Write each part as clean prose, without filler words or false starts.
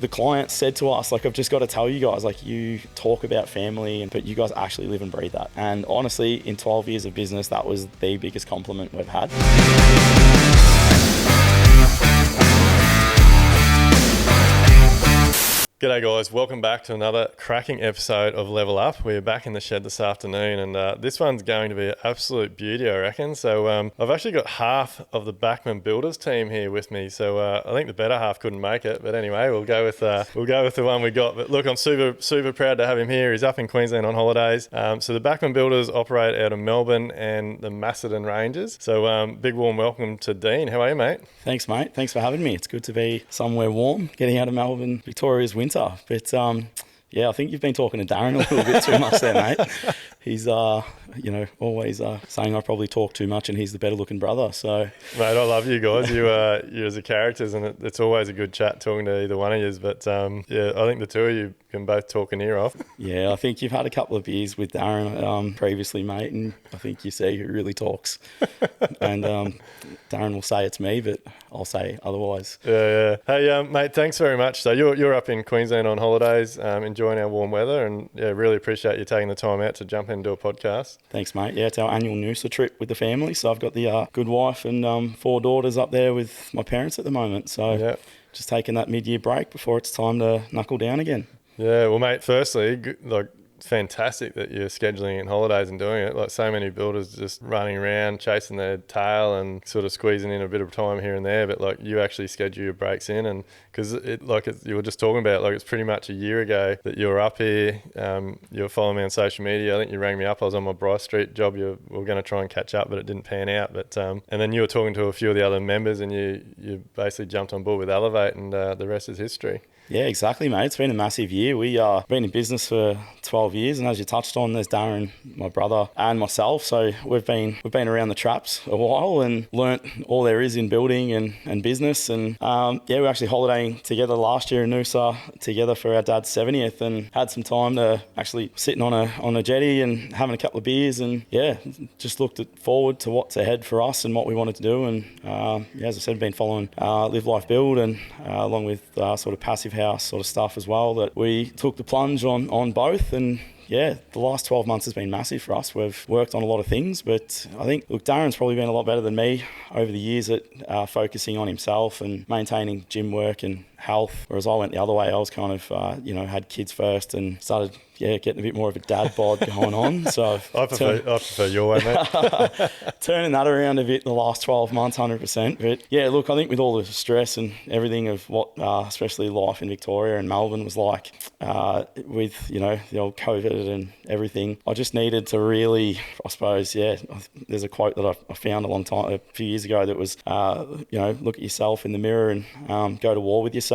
The client said to us, like, I've just got to tell you guys, like, you talk about family, but you guys actually live and breathe that. And honestly, in 12 years of business, that was the biggest compliment we've had. G'day guys, welcome back to another cracking episode of Level Up. We're back in the shed this afternoon and this one's going to be an absolute beauty, I reckon. So I've actually got half of the Backman Builders team here with me. So I think the better half couldn't make it, but anyway, we'll go with the one we got. But look, I'm super proud to have him here. He's up in Queensland on holidays. So the Backman Builders operate out of Melbourne and the Macedon Ranges. So big warm welcome to Dean. How are you, mate? Thanks, mate. Thanks for having me. It's good to be somewhere warm, getting out of Melbourne, Victoria's winter. But yeah, I think you've been talking to Darryn a little bit too much there, mate. He's always saying I probably talk too much and he's the better looking brother. So, mate, I love you guys. You as a characters, and it's always a good chat talking to either one of you. But yeah, I think the two of you can both talk an ear off. Yeah, I think you've had a couple of beers with Darryn previously, mate, and I think you see who really talks. And Darryn will say it's me, but I'll say otherwise. Yeah. Hey, mate, thanks very much. So you're up in Queensland on holidays, enjoying our warm weather, and yeah, really appreciate you taking the time out to jump in and do a podcast. Thanks, mate. Yeah, it's our annual Noosa trip with the family. So I've got the good wife and 4 daughters up there with my parents at the moment. So just taking that mid-year break before it's time to knuckle down again. Yeah, well, mate, firstly, like, fantastic that you're scheduling in holidays and doing it. Like, so many builders just running around chasing their tail and sort of squeezing in a bit of time here and there, but like you actually schedule your breaks in. And because you were just talking about, like, it's pretty much a year ago that you were up here. You were following me on social media. I think you rang me up. I was on my Bryce Street job. We were going to try and catch up, but it didn't pan out. But and then you were talking to a few of the other members and you basically jumped on board with Elevate, and the rest is history. Yeah, exactly, mate. It's been a massive year. We've been in business for 12 years, and as you touched on, there's Darryn, my brother, and myself. So we've been around the traps a while and learnt all there is in building and business. And we were actually holidaying together last year in Noosa together for our dad's 70th, and had some time to actually sitting on a jetty and having a couple of beers, and just looked forward to what's ahead for us and what we wanted to do. And as I said, been following Live Life Build, and along with sort of passive house sort of stuff as well, that we took the plunge on both. And yeah, the last 12 months has been massive for us. We've worked on a lot of things, but I think, look, Darren's probably been a lot better than me over the years at focusing on himself and maintaining gym work and health, whereas I went the other way. I was kind of, had kids first and started getting a bit more of a dad bod going on. So I prefer your way, mate. Turning that around a bit in the last 12 months, 100%. But yeah, look, I think with all the stress and everything of what, especially life in Victoria and Melbourne was like, with, the old COVID and everything, I just needed to really, I suppose, there's a quote that I found a few years ago that was, look at yourself in the mirror and go to war with yourself.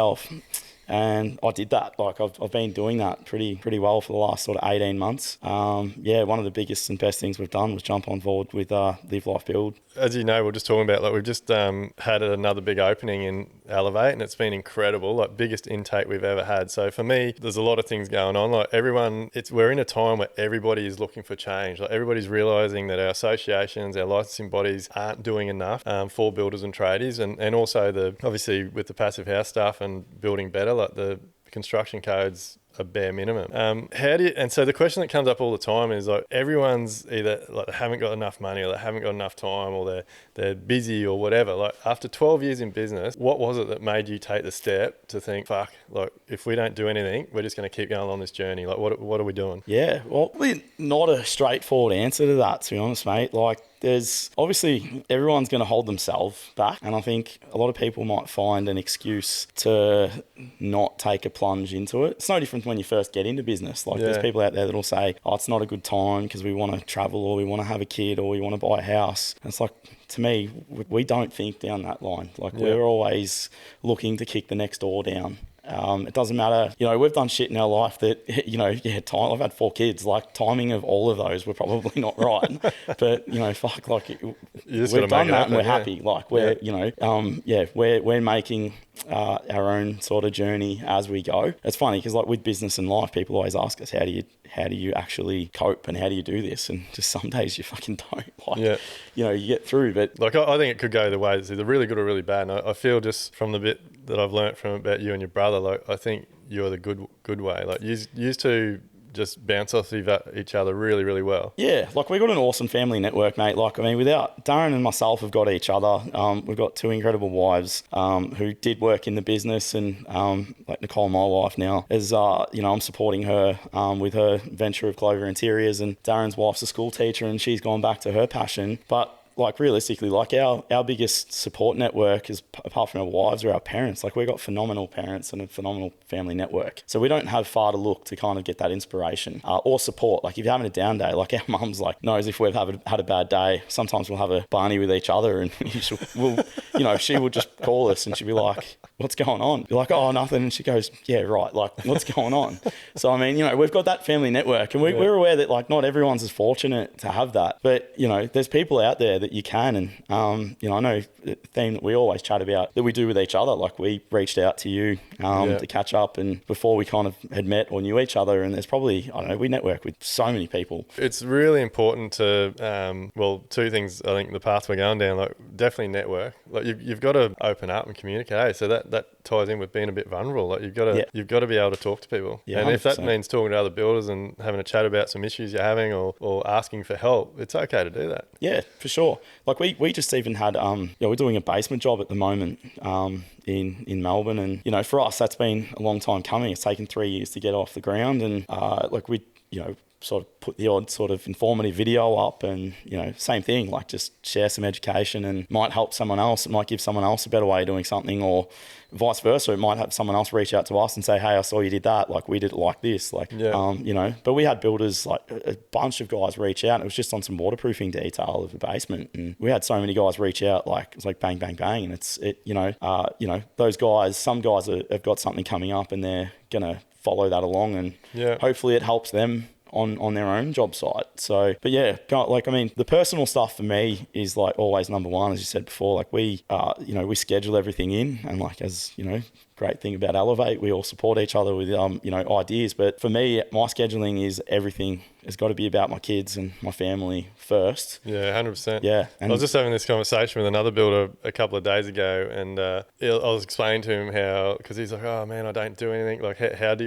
And I did that. Like, I've been doing that pretty well for the last sort of 18 months. One of the biggest and best things we've done was jump on board with Live Life Build. As you know, we're just talking about, like, we've just had another big opening in Elevate, and it's been incredible, like, biggest intake we've ever had. So for me, there's a lot of things going on. Like, we're in a time where everybody is looking for change. Like, everybody's realising that our associations, our licensing bodies aren't doing enough for builders and tradies, and also obviously with the passive house stuff and building better, like the construction codes a bare minimum. And so the question that comes up all the time is, like, everyone's either like they haven't got enough money, or they haven't got enough time, or they're busy or whatever. Like, after 12 years in business, what was it that made you take the step to think, fuck, like, if we don't do anything, we're just going to keep going on this journey? Like, what are we doing? Yeah, well, not a straightforward answer to that, to be honest, mate. Like, there's obviously everyone's going to hold themselves back, and I think a lot of people might find an excuse to not take a plunge into it. It's no different when you first get into business. Like, there's people out there that'll say, oh, it's not a good time because we want to travel, or we want to have a kid, or we want to buy a house. And it's like, to me, we don't think down that line. Like, we're always looking to kick the next door down. It doesn't matter, we've done shit in our life that, time. I've had 4 kids, like, timing of all of those were probably not right, but, fuck, like, we've done that and we're happy. Like, we're, we're making our own sort of journey as we go. It's funny because, like, with business and life, people always ask us, how do you actually cope and how do you do this? And just some days you fucking don't. Like, you get through. But like, I think it could go either way. It's either really good or really bad. And I feel just from the bit that I've learnt from about you and your brother, like I think you're the good way. Like you used to just bounce off each other really, really well. Yeah, like we've got an awesome family network, mate. Like, I mean, without Darryn and myself have got each other. We've got two incredible wives who did work in the business, and like Nicole, my wife now, is I'm supporting her with her venture of Clover Interiors, and Darren's wife's a school teacher, and she's gone back to her passion. But like realistically, like our biggest support network is, apart from our wives, are our parents. Like we've got phenomenal parents and a phenomenal family network. So we don't have far to look to kind of get that inspiration or support. Like if you're having a down day, like our mum's like knows if we've had a bad day. Sometimes we'll have a barney with each other, and she will just call us and she'll be like, "What's going on?" You're like, "Oh, nothing." And she goes, "Yeah, right. Like, what's going on?" So I mean, we've got that family network, and we're aware that like not everyone's as fortunate to have that. But there's people out there that you can, and I know the theme that we always chat about that we do with each other. Like we reached out to you to catch up, and before we kind of had met or knew each other, and there's probably, I don't know, we network with so many people. It's really important to two things. I think the path we're going down, like definitely network. Like you've got to open up and communicate. So that ties in with being a bit vulnerable. Like you've got to be able to talk to people. Yeah, and 100%. If that means talking to other builders and having a chat about some issues you're having or asking for help, it's okay to do that. Yeah, for sure. Like we just even had we're doing a basement job at the moment in Melbourne, and for us that's been a long time coming. It's taken 3 years to get off the ground, and we sort of put the odd sort of informative video up, and same thing, like just share some education, and might help someone else. It might give someone else a better way of doing something, or vice versa. It might have someone else reach out to us and say, "Hey, I saw you did that. Like we did it like this." Like but we had builders, like a bunch of guys reach out. And it was just on some waterproofing detail of the basement, and we had so many guys reach out. Like it was like bang, bang, bang, and those guys. Some guys have got something coming up, and they're gonna follow that along, and hopefully it helps them on their own job site. So, but yeah, like, I mean, the personal stuff for me is like always number one, as you said before. Like we schedule everything in, and like, as great thing about Elevate, we all support each other with ideas. But for me, my scheduling is everything. It's got to be about my kids and my family first. Yeah, 100%. Yeah. And I was just having this conversation with another builder a couple of days ago, and I was explaining to him how, because he's like, "Oh man, I don't do anything. Like,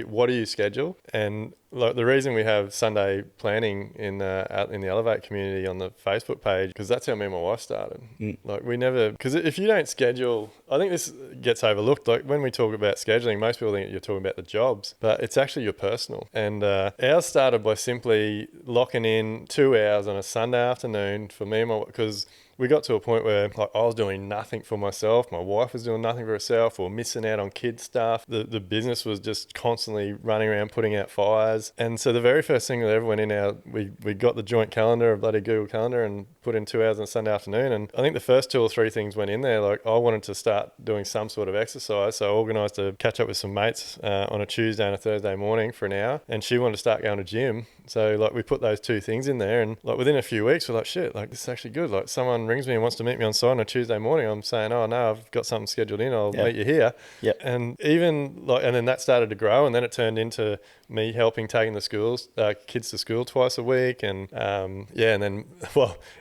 what do you schedule?" And like the reason we have Sunday planning out in the Elevate community on the Facebook page, because that's how me and my wife started. Like we never, because if you don't schedule, I think this gets overlooked. Like when we talk about scheduling, most people think you're talking about the jobs, but it's actually your personal. And ours started by simply locking in 2 hours on a Sunday afternoon for me and my, because we got to a point where like I was doing nothing for myself, my wife was doing nothing for herself, or missing out on kids stuff. The business was just constantly running around putting out fires. And so the very first thing that ever went in we got the joint calendar, a bloody Google calendar, and put in 2 hours on a Sunday afternoon. And I think the first 2 or 3 things went in there. Like I wanted to start doing some sort of exercise, so I organised to catch up with some mates on a Tuesday and a Thursday morning for an hour, and she wanted to start going to gym. So like we put those 2 things in there, and like within a few weeks we're like, shit, like this is actually good. Like someone rings me and wants to meet me on site on a Tuesday morning, I'm saying, "Oh no, I've got something scheduled in, I'll meet you here." And even like, and then that started to grow, and then it turned into me helping taking the kids to school twice a week, and and then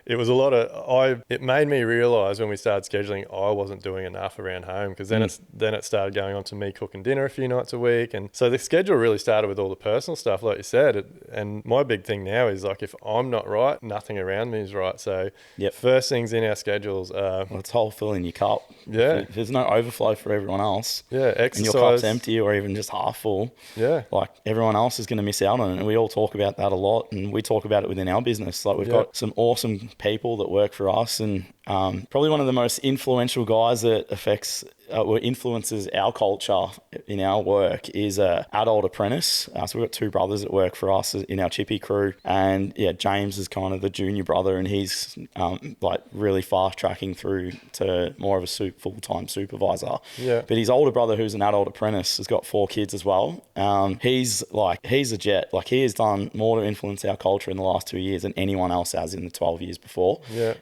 it was a lot of it made me realize when we started scheduling I wasn't doing enough around home, because then it started going on to me cooking dinner a few nights a week. And so the schedule really started with all the personal stuff, like you said. And my big thing now is like, if I'm not right, nothing around me is right. So first things in our schedules are, it's whole filling your cup. If there's no overflow for everyone else, exercise, and your cup's empty or even just half full, like everyone else is going to miss out on it. And we all talk about that a lot, and we talk about it within our business. Like we've got some awesome people that work for us, and probably one of the most influential guys that influences our culture in our work is a adult apprentice. So we've got 2 brothers that work for us in our chippy crew, and James is kind of the junior brother, and he's like really fast tracking through to more of a full-time supervisor. But his older brother, who's an adult apprentice, has got 4 kids as well. He's a jet. Like he has done more to influence our culture in the last 2 years than anyone else has in the 12 years before.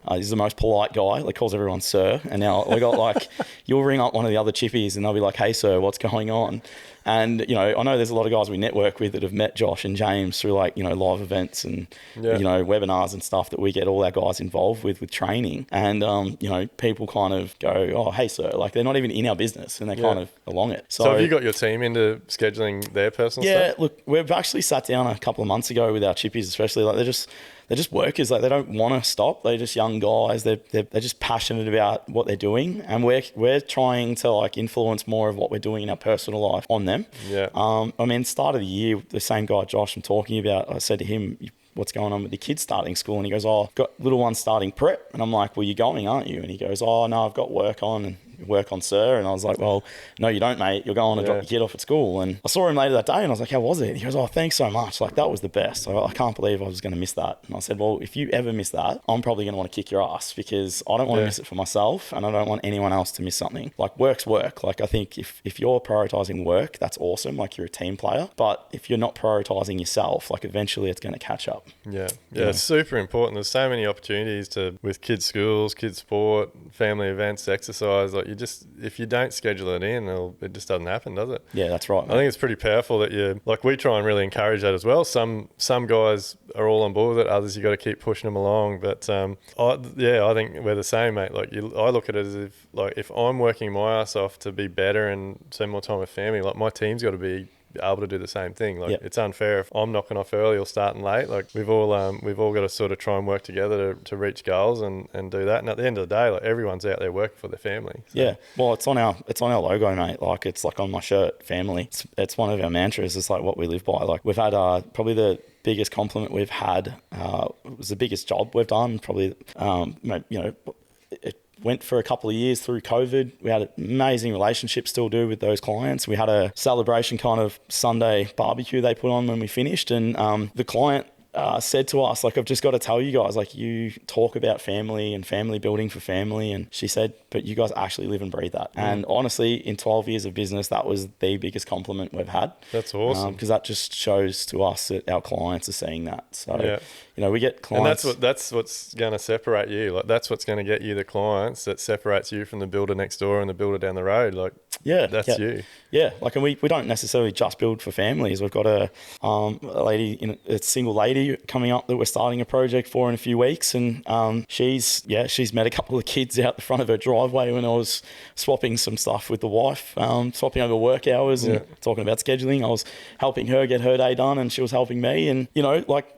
He's the most polite guy. Like calls everyone sir. And now we got like, you'll ring up one of the other chippies and they'll be like, "Hey sir, what's going on?" And, you know, I know there's a lot of guys we network with that have met Josh and James through like, you know, live events and, you know, webinars and stuff that we get all our guys involved with training. And, you know, people kind of go, oh, hey, sir, like they're not even in our business and they're kind of along it. So have you got your team into scheduling their personal stuff? Yeah, look, we've actually sat down a couple of months ago with our chippies, especially. Like they're just workers. Like they don't want to stop. They're just young guys. They're just passionate about what they're doing, and we're trying to like influence more of what we're doing in our personal life on them. Yeah. I mean, start of the year, the same guy Josh I'm talking about, I said to him, what's going on with the kids starting school? And he goes, oh, I've got little ones starting prep. And I'm like, well, you're going, aren't you? And he goes, oh, no, I've got work on, sir. And I was like, well, no, you don't, mate. You're going to drop your kid off at school. And I saw him later that day and I was like, how was it? He goes, oh, thanks so much. Like, that was the best. I can't believe I was going to miss that. And I said, well, if you ever miss that, I'm probably going to want to kick your ass because I don't want to miss it for myself and I don't want anyone else to miss something. Like, work's work. Like, I think if you're prioritizing work, that's awesome. Like, you're a team player. But if you're not prioritizing yourself, like, eventually it's going to catch up. Yeah, it's super important. There's so many opportunities with kids' schools, kids' sport, family events, exercise. Like, if you don't schedule it in, it just doesn't happen, does it? Yeah, that's right, mate. I think it's pretty powerful that we try and really encourage that as well. Some guys are all on board with it. Others, you got to keep pushing them along. But I think we're the same, mate. Like I look at it as if I'm working my ass off to be better and spend more time with family, like my team's got to be able to do the same thing. Like it's unfair if I'm knocking off early or starting late. Like we've all got to sort of try and work together to reach goals and do that. And at the end of the day, like everyone's out there working for their family. So. Yeah, well, it's on our logo, mate. Like it's like on my shirt, family. It's one of our mantras. It's like what we live by. Like we've had probably the biggest compliment we've had. It was the biggest job we've done. Probably, it went for a couple of years through COVID. We had an amazing relationship still do with those clients. We had a celebration kind of Sunday barbecue they put on when we finished. And the client said to us, like, I've just got to tell you guys, like, you talk about family and family building for family. And she said, but you guys actually live and breathe that. And honestly, in 12 years of business, that was the biggest compliment we've had. That's awesome. Because that just shows to us that our clients are seeing that. So, you know, we get clients. And that's what's going to separate you. Like, that's what's going to get you the clients that separates you from the builder next door and the builder down the road. Like, that's you. Yeah. Like, and we don't necessarily just build for families. We've got a lady, a single lady coming up that we're starting a project for in a few weeks. And she's met a couple of kids out the front of her driveway when I was swapping some stuff with the wife, swapping over work hours and talking about scheduling. I was helping her get her day done and she was helping me. And, you know, like,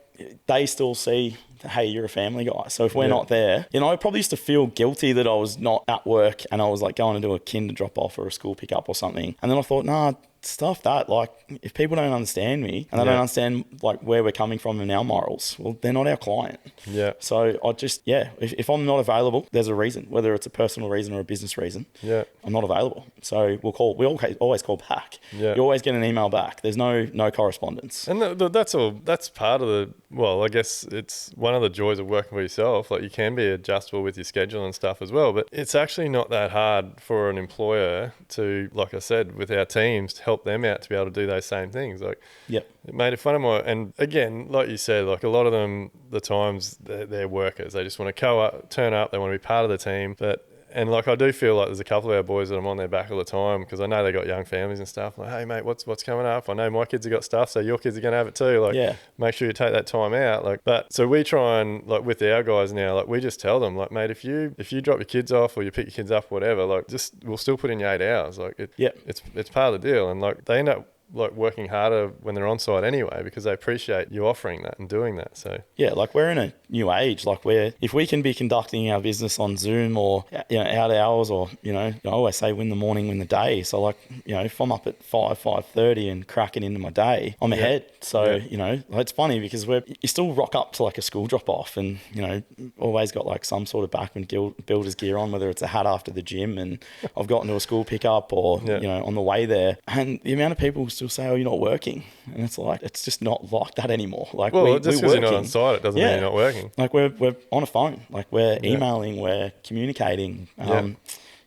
they still see, hey, you're a family guy. So if we're not there, you know, I probably used to feel guilty that I was not at work and I was like going to do a kinder drop off or a school pickup or something. And then I thought, nah, stuff that. Like, if people don't understand me and they don't understand like where we're coming from in our morals, well, they're not our client. Yeah. So I just, if I'm not available, there's a reason, whether it's a personal reason or a business reason. Yeah. I'm not available. So we always call back. Yeah. You always get an email back. There's no correspondence. And that's part of I guess it's one of the joys of working for yourself. Like, you can be adjustable with your schedule and stuff as well, but it's actually not that hard for an employer to, like I said, with our teams, to help them out to be able to do those same things. Like, it made a fun of and again, like you said, like a lot of them, the times they're workers. They just want to turn up. They want to be part of the team. And like, I do feel like there's a couple of our boys that I'm on their back all the time because I know they got young families and stuff. Like, hey mate, what's coming up? I know my kids have got stuff, so your kids are going to have it too. Like, make sure you take that time out. Like, but so we try and, like, with our guys now, like, we just tell them, like, mate, if you drop your kids off or you pick your kids up, whatever, like, we'll still put in your 8 hours. Like, it's part of the deal. And like, they end up like working harder when they're on site anyway because they appreciate you offering that and doing that. So like, we're in a new age, like, where if we can be conducting our business on Zoom or, you know, out hours, or, I always say win the morning, win the day. So, like, if I'm up at 5:30 and cracking into my day, I'm ahead. So it's funny because you still rock up to like a school drop off and, always got like some sort of Backman Builders gear on, whether it's a hat after the gym and I've gotten to a school pickup or on the way there, and the amount of people still say, oh, you're not working. And it's like, it's just not like that anymore. Like, just because you're not on site, it doesn't mean you're not working. Like, we're on a phone, like, we're emailing, we're communicating.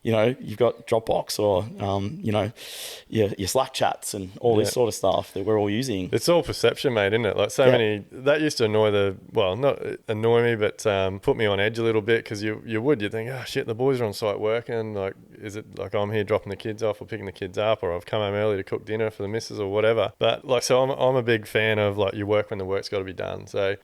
you know, you've got Dropbox or, you know, your Slack chats and all this sort of stuff that we're all using. It's all perception, mate, isn't it? Like so many, that used to not annoy me, but put me on edge a little bit, because you'd think, oh shit, the boys are on site working. Like, is it like I'm here dropping the kids off or picking the kids up, or I've come home early to cook dinner for the missus or whatever. But like, so I'm a big fan of like, you work when the work's got to be done. So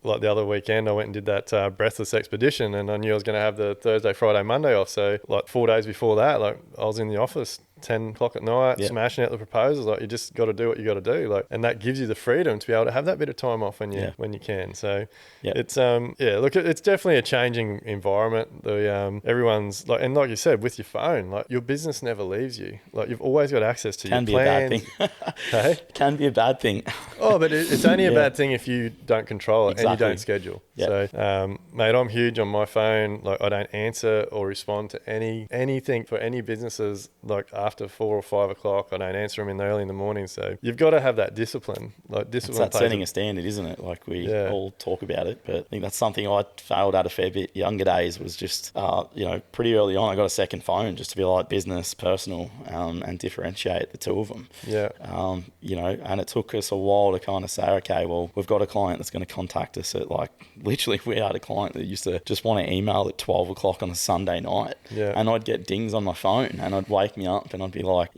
like the other weekend I went and did that breathless expedition, and I knew I was going to have the Thursday, Friday, Monday off. So like 4 days before that, like I was in the office 10 o'clock at night, smashing out the proposals. Like, you just got to do what you got to do. Like, and that gives you the freedom to be able to have that bit of time off when you can. So it's look, it's definitely a changing environment. The everyone's like, and like you said, with your phone, like your business never leaves you. Like, you've always got access to your plans. Can be a bad thing. Hey? Can be a bad thing. Oh, but it's only a bad thing if you don't control it and you don't schedule. Yep. So, mate, I'm huge on my phone. Like, I don't answer or respond to anything for any businesses like after 4 or 5 o'clock. I don't answer them in early in the morning. So you've got to have that discipline. Like, discipline. It's that setting a standard, isn't it? Like, we all talk about it, but I think that's something I failed at a fair bit. Younger days was just, you know, pretty early on. I got a second phone just to be like business, personal, and differentiate the two of them. Yeah. You know, and it took us a while to kind of say, okay, well, we've got a client that's going to contact us at like, literally, we had a client that used to just want to email at 12 o'clock on a Sunday night. Yeah. And I'd get dings on my phone and I'd wake me up and I'd be like,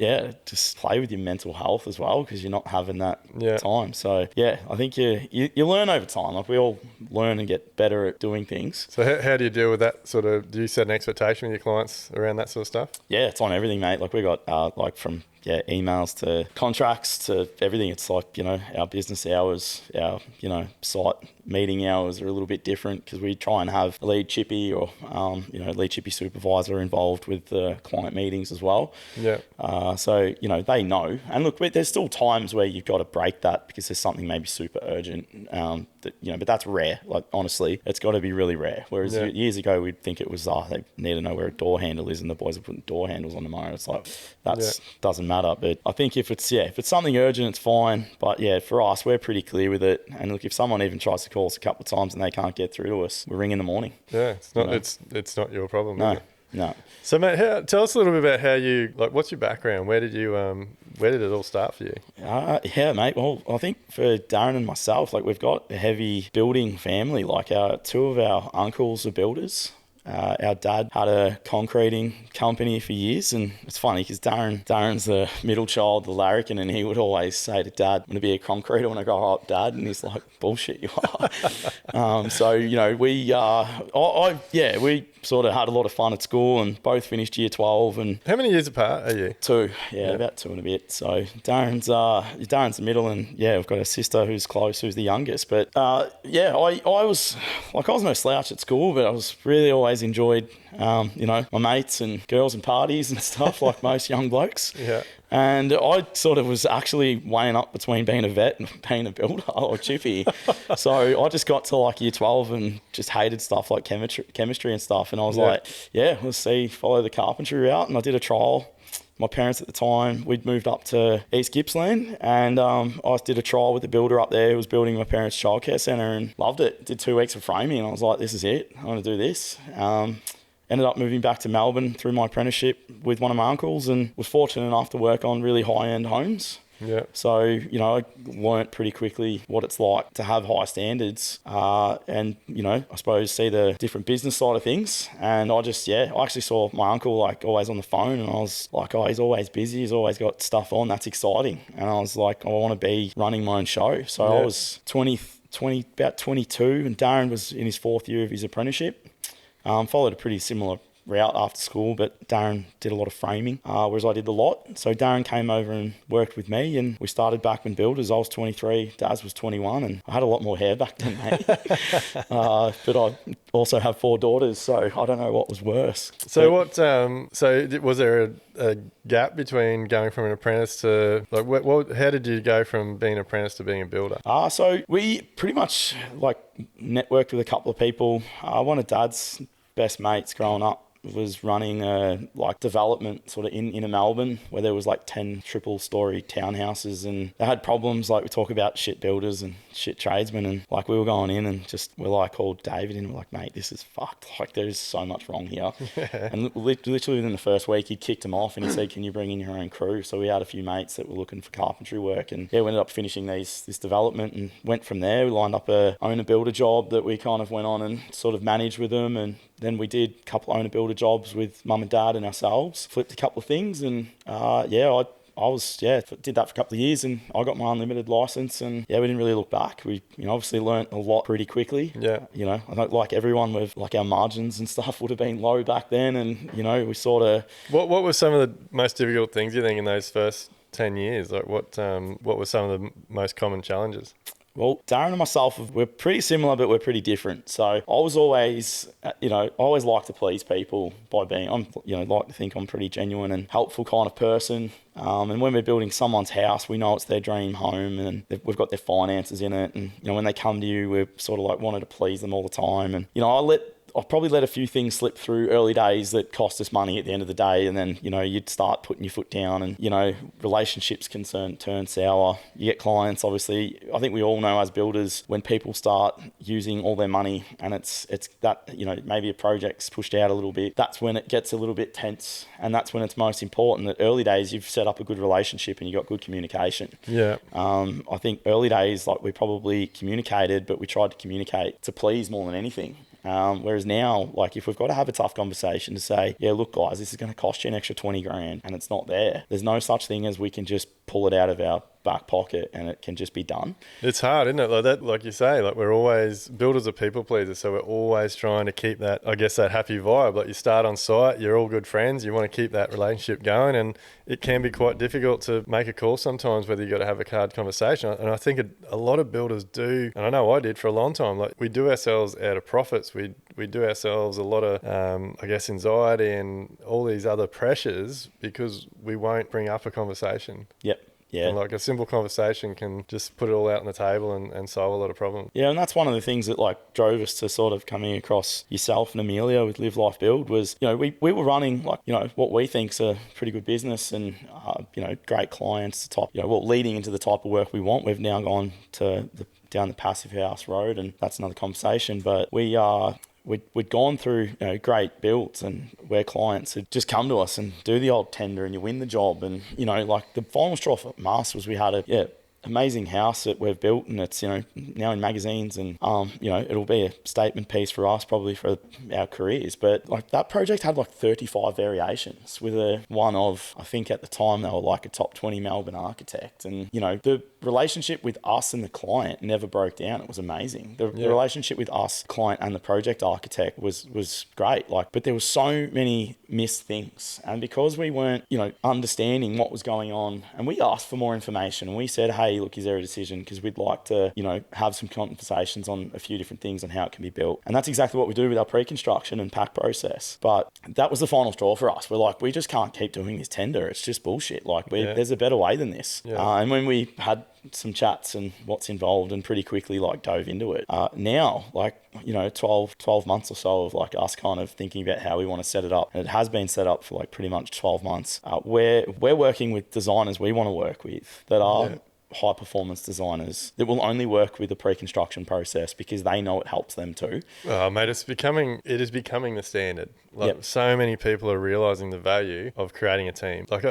just play with your mental health as well, because you're not having that time. So I think you learn over time. Like, we all learn and get better at doing things. So how do you deal with that sort of, do you set an expectation with your clients around that sort of stuff? Yeah, it's on everything, mate. Like, we got like from emails to contracts to everything. It's like, you know, our business hours, our, you know, site meeting hours are a little bit different, because we try and have a lead chippy or, you know, lead chippy supervisor involved with the client meetings as well. Yeah. So, you know, they know. And look, there's still times where you've got to break that because there's something maybe super urgent, that, you know, but that's rare. Like, honestly, it's got to be really rare. Whereas years ago, we'd think it was, they need to know where a door handle is and the boys are putting door handles on the motor. It's like, doesn't matter. But I think if it's something urgent, it's fine. But for us, we're pretty clear with it. And look, if someone even tries to call us a couple of times and they can't get through to us, we ring in the morning. Yeah, it's not, it's not your problem. No, is it? no. So, mate, tell us a little bit about how you, like, what's your background? Where did it all start for you? Mate. Well, I think for Darryn and myself, like, we've got a heavy building family. Like, two of our uncles are builders. Our dad had a concreting company for years, and it's funny because Darren's the middle child, the larrikin, and he would always say to Dad, "I'm going to be a concreter when I grow up, Dad," and he's like, "Bullshit, you are." So, you know, we sort of had a lot of fun at school and both finished year 12. And how many years apart are you? 2, about 2 and a bit. So Darren's the middle, and we've got a sister who's close, who's the youngest. But I was no slouch at school, but I was really always enjoyed, you know, my mates and girls and parties and stuff, like most young blokes. Yeah. And I sort of was actually weighing up between being a vet and being a builder or chippy. So I just got to like year 12 and just hated stuff like chemistry and stuff. And I was like, let's follow the carpentry route. And I did a trial. My parents at the time, we'd moved up to East Gippsland, and I did a trial with the builder up there who was building my parents' childcare centre, and loved it. Did 2 weeks of framing, and I was like, this is it. I want to do this. Ended up moving back to Melbourne through my apprenticeship with one of my uncles, and was fortunate enough to work on really high-end homes. Yeah. So, you know, I learnt pretty quickly what it's like to have high standards, and, you know, I suppose see the different business side of things. And I actually saw my uncle like always on the phone, and I was like, oh, he's always busy. He's always got stuff on. That's exciting. And I was like, I want to be running my own show. So I was about 22, and Darryn was in his 4th year of his apprenticeship. Followed a pretty similar route after school, but Darryn did a lot of framing, whereas I did the lot. So Darryn came over and worked with me, and we started Backman Builders. I was 23, Daz was 21, and I had a lot more hair back then, mate. But I also have 4 daughters, so I don't know what was worse. So was there a gap between going from an apprentice to, like, how did you go from being an apprentice to being a builder? So we pretty much like networked with a couple of people. One of Dad's best mates growing up was running a like development sort of in Melbourne where there was like 10 triple story townhouses, and they had problems. Like we talk about shit builders and shit tradesmen, and like we were going in and just we're like called David and we're like, mate, this is fucked. Like there's so much wrong here. And literally within the first week he'd kicked them off and he said, can you bring in your own crew? So we had a few mates that were looking for carpentry work, and yeah, we ended up finishing this development and went from there. We lined up a owner builder job that we kind of went on and sort of managed with them, and then we did a couple owner builder jobs with mum and dad and ourselves, flipped a couple of things, and did that for a couple of years, and I got my unlimited license, and yeah, we didn't really look back. We obviously learnt a lot pretty quickly. Yeah. I don't like everyone with like our margins and stuff would have been low back then, and we sort of. What were some of the most difficult things you think in those first 10 years? Like what were some of the most common challenges? Well, Darryn and myself, we're pretty similar, but we're pretty different. So I was always, I always like to please people by being, like to think I'm pretty genuine and helpful kind of person. And when we're building someone's house, we know it's their dream home and we've got their finances in it. And, when they come to you, we're sort of like wanted to please them all the time. And, I've probably let a few things slip through early days that cost us money at the end of the day. And then, you'd start putting your foot down and, relationships can turn sour. You get clients, obviously. I think we all know as builders, when people start using all their money and it's that, maybe a project's pushed out a little bit, that's when it gets a little bit tense. And that's when it's most important that early days you've set up a good relationship and you got good communication. Yeah. I think early days, like we probably communicated, but we tried to communicate to please more than anything. Whereas now, like if we've got to have a tough conversation to say, yeah, look guys, this is going to cost you an extra 20 grand and it's not there. There's no such thing as we can just pull it out of our back pocket and it can just be done. It's hard, isn't it? Like that, like you say, like we're always, builders are people pleasers. So we're always trying to keep that, I guess, that happy vibe. Like you start on site, you're all good friends. You want to keep that relationship going, and it can be quite difficult to make a call sometimes, whether you got to have a hard conversation. And I think a lot of builders do, and I know I did for a long time, like we do ourselves out of profits. We do ourselves a lot of, I guess, anxiety and all these other pressures because we won't bring up a conversation. Yep. Yeah. And like a simple conversation can just put it all out on the table and solve a lot of problems. Yeah, and that's one of the things that like drove us to sort of coming across yourself and Amelia with Live Life Build was, we were running like, what we think's a pretty good business and, great clients, leading into the type of work we want. We've now gone to down the passive house road, and that's another conversation, but we'd gone through great builds and where clients had just come to us and do the old tender and you win the job. And, like the final straw for us was we had a amazing house that we've built, and it's now in magazines, and it'll be a statement piece for us probably for our careers. But like that project had like 35 variations with one of, I think at the time they were like a top 20 Melbourne architect, and the relationship with us and the client never broke down. It was amazing. The relationship with us, client, and the project architect was great. Like, but there were so many missed things, and because we weren't understanding what was going on, and we asked for more information, and we said, hey, look, is there a decision? Because we'd like to have some conversations on a few different things on how it can be built. And that's exactly what we do with our pre-construction and pack process. But that was the final straw for us. We're like, we just can't keep doing this tender. It's just bullshit. Like there's a better way than this. And when we had some chats and what's involved and pretty quickly like dove into it. Now, like, 12 months or so of like us kind of thinking about how we want to set it up. And it has been set up for like pretty much 12 months. We're working with designers we want to work with that are high performance designers that will only work with the pre-construction process because they know it helps them too. Oh, mate, it is becoming the standard. Like so many people are realizing the value of creating a team. Like,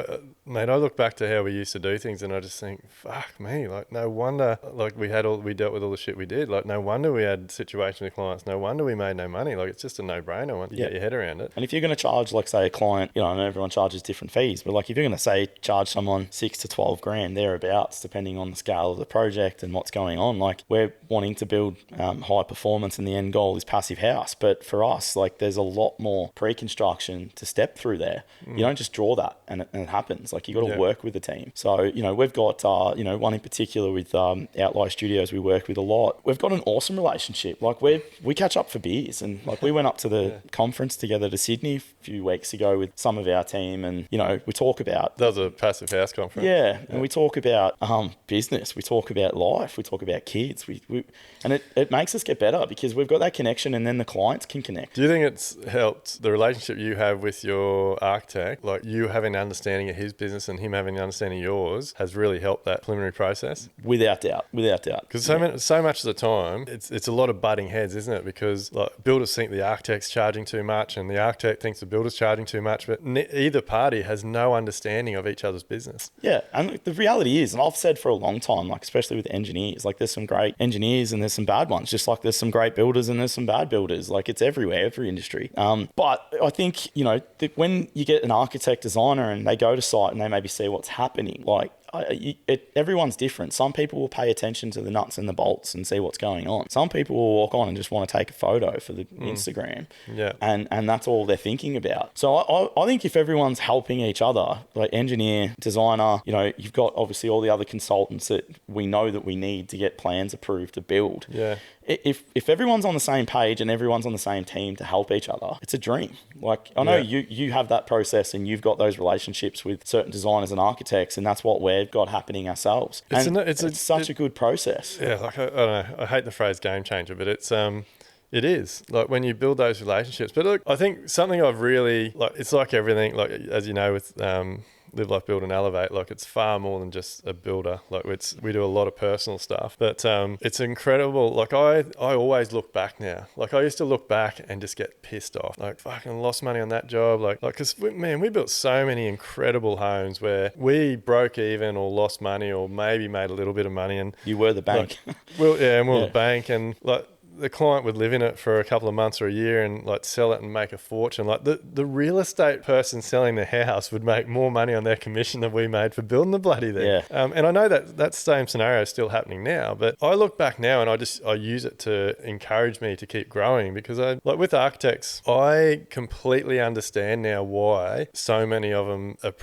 mate, I look back to how we used to do things and I just think, fuck me, like no wonder, like we dealt with all the shit we did. Like no wonder we had situations with clients. No wonder we made no money. Like it's just a no-brainer once you get your head around it. And if you're going to charge, like say a client, I know everyone charges different fees, but like if you're going to say charge someone 6 to 12 grand thereabouts, depending on the scale of the project and what's going on, like we're wanting to build high performance and the end goal is passive house. But for us, like there's a lot more pre-construction to step through there. You don't just draw that and it happens. Like you got to work with the team. So, we've got, one in particular with Outlier Studios we work with a lot. We've got an awesome relationship. Like we catch up for beers, and like we went up to the conference together to Sydney a few weeks ago with some of our team, and, we talk about... That was a passive house conference. Yeah. And we talk about business, we talk about life, we talk about kids, and it makes us get better because we've got that connection, and then the clients can connect. Do you think it's helped the relationship you have with your architect, like you having an understanding of his business and him having an understanding of yours, has really helped that preliminary process? Without doubt. Because so much of the time, it's a lot of butting heads, isn't it? Because like builders think the architect's charging too much, and the architect thinks the builder's charging too much, but either party has no understanding of each other's business. Yeah, and the reality is, and I've said for a long time, like especially with engineers, like there's some great engineers and there's some bad ones, just like there's some great builders and there's some bad builders. Like it's everywhere, every industry. But I think, you know, when you get an architect designer and they go to site and they maybe see what's happening, like everyone's different. Some people will pay attention to the nuts and the bolts and see what's going on. Some people will walk on and just want to take a photo for the Instagram. Yeah. And that's all they're thinking about. So I think if everyone's helping each other, like engineer, designer, you know, you've got obviously all the other consultants that we know that we need to get plans approved to build. Yeah. If everyone's on the same page and everyone's on the same team to help each other, it's a dream. Like I know you have that process and you've got those relationships with certain designers and architects, and that's what we've got happening ourselves. It's such a good process. Yeah, like I don't know, I hate the phrase game changer, but it is like when you build those relationships. But look, I think something I've really like, it's like everything, like as you know with Live, Life, Build and Elevate, like it's far more than just a builder. Like we do a lot of personal stuff, but it's incredible. Like I always look back now. Like I used to look back and just get pissed off. Like fucking lost money on that job. Like because we built so many incredible homes where we broke even or lost money or maybe made a little bit of money. And you were the bank. Like, we were the bank, and like the client would live in it for a couple of months or a year and like sell it and make a fortune. Like the real estate person selling the house would make more money on their commission than we made for building the bloody thing. Yeah. And I know that same scenario is still happening now, but I look back now and I use it to encourage me to keep growing, because like with architects, I completely understand now why so many of them are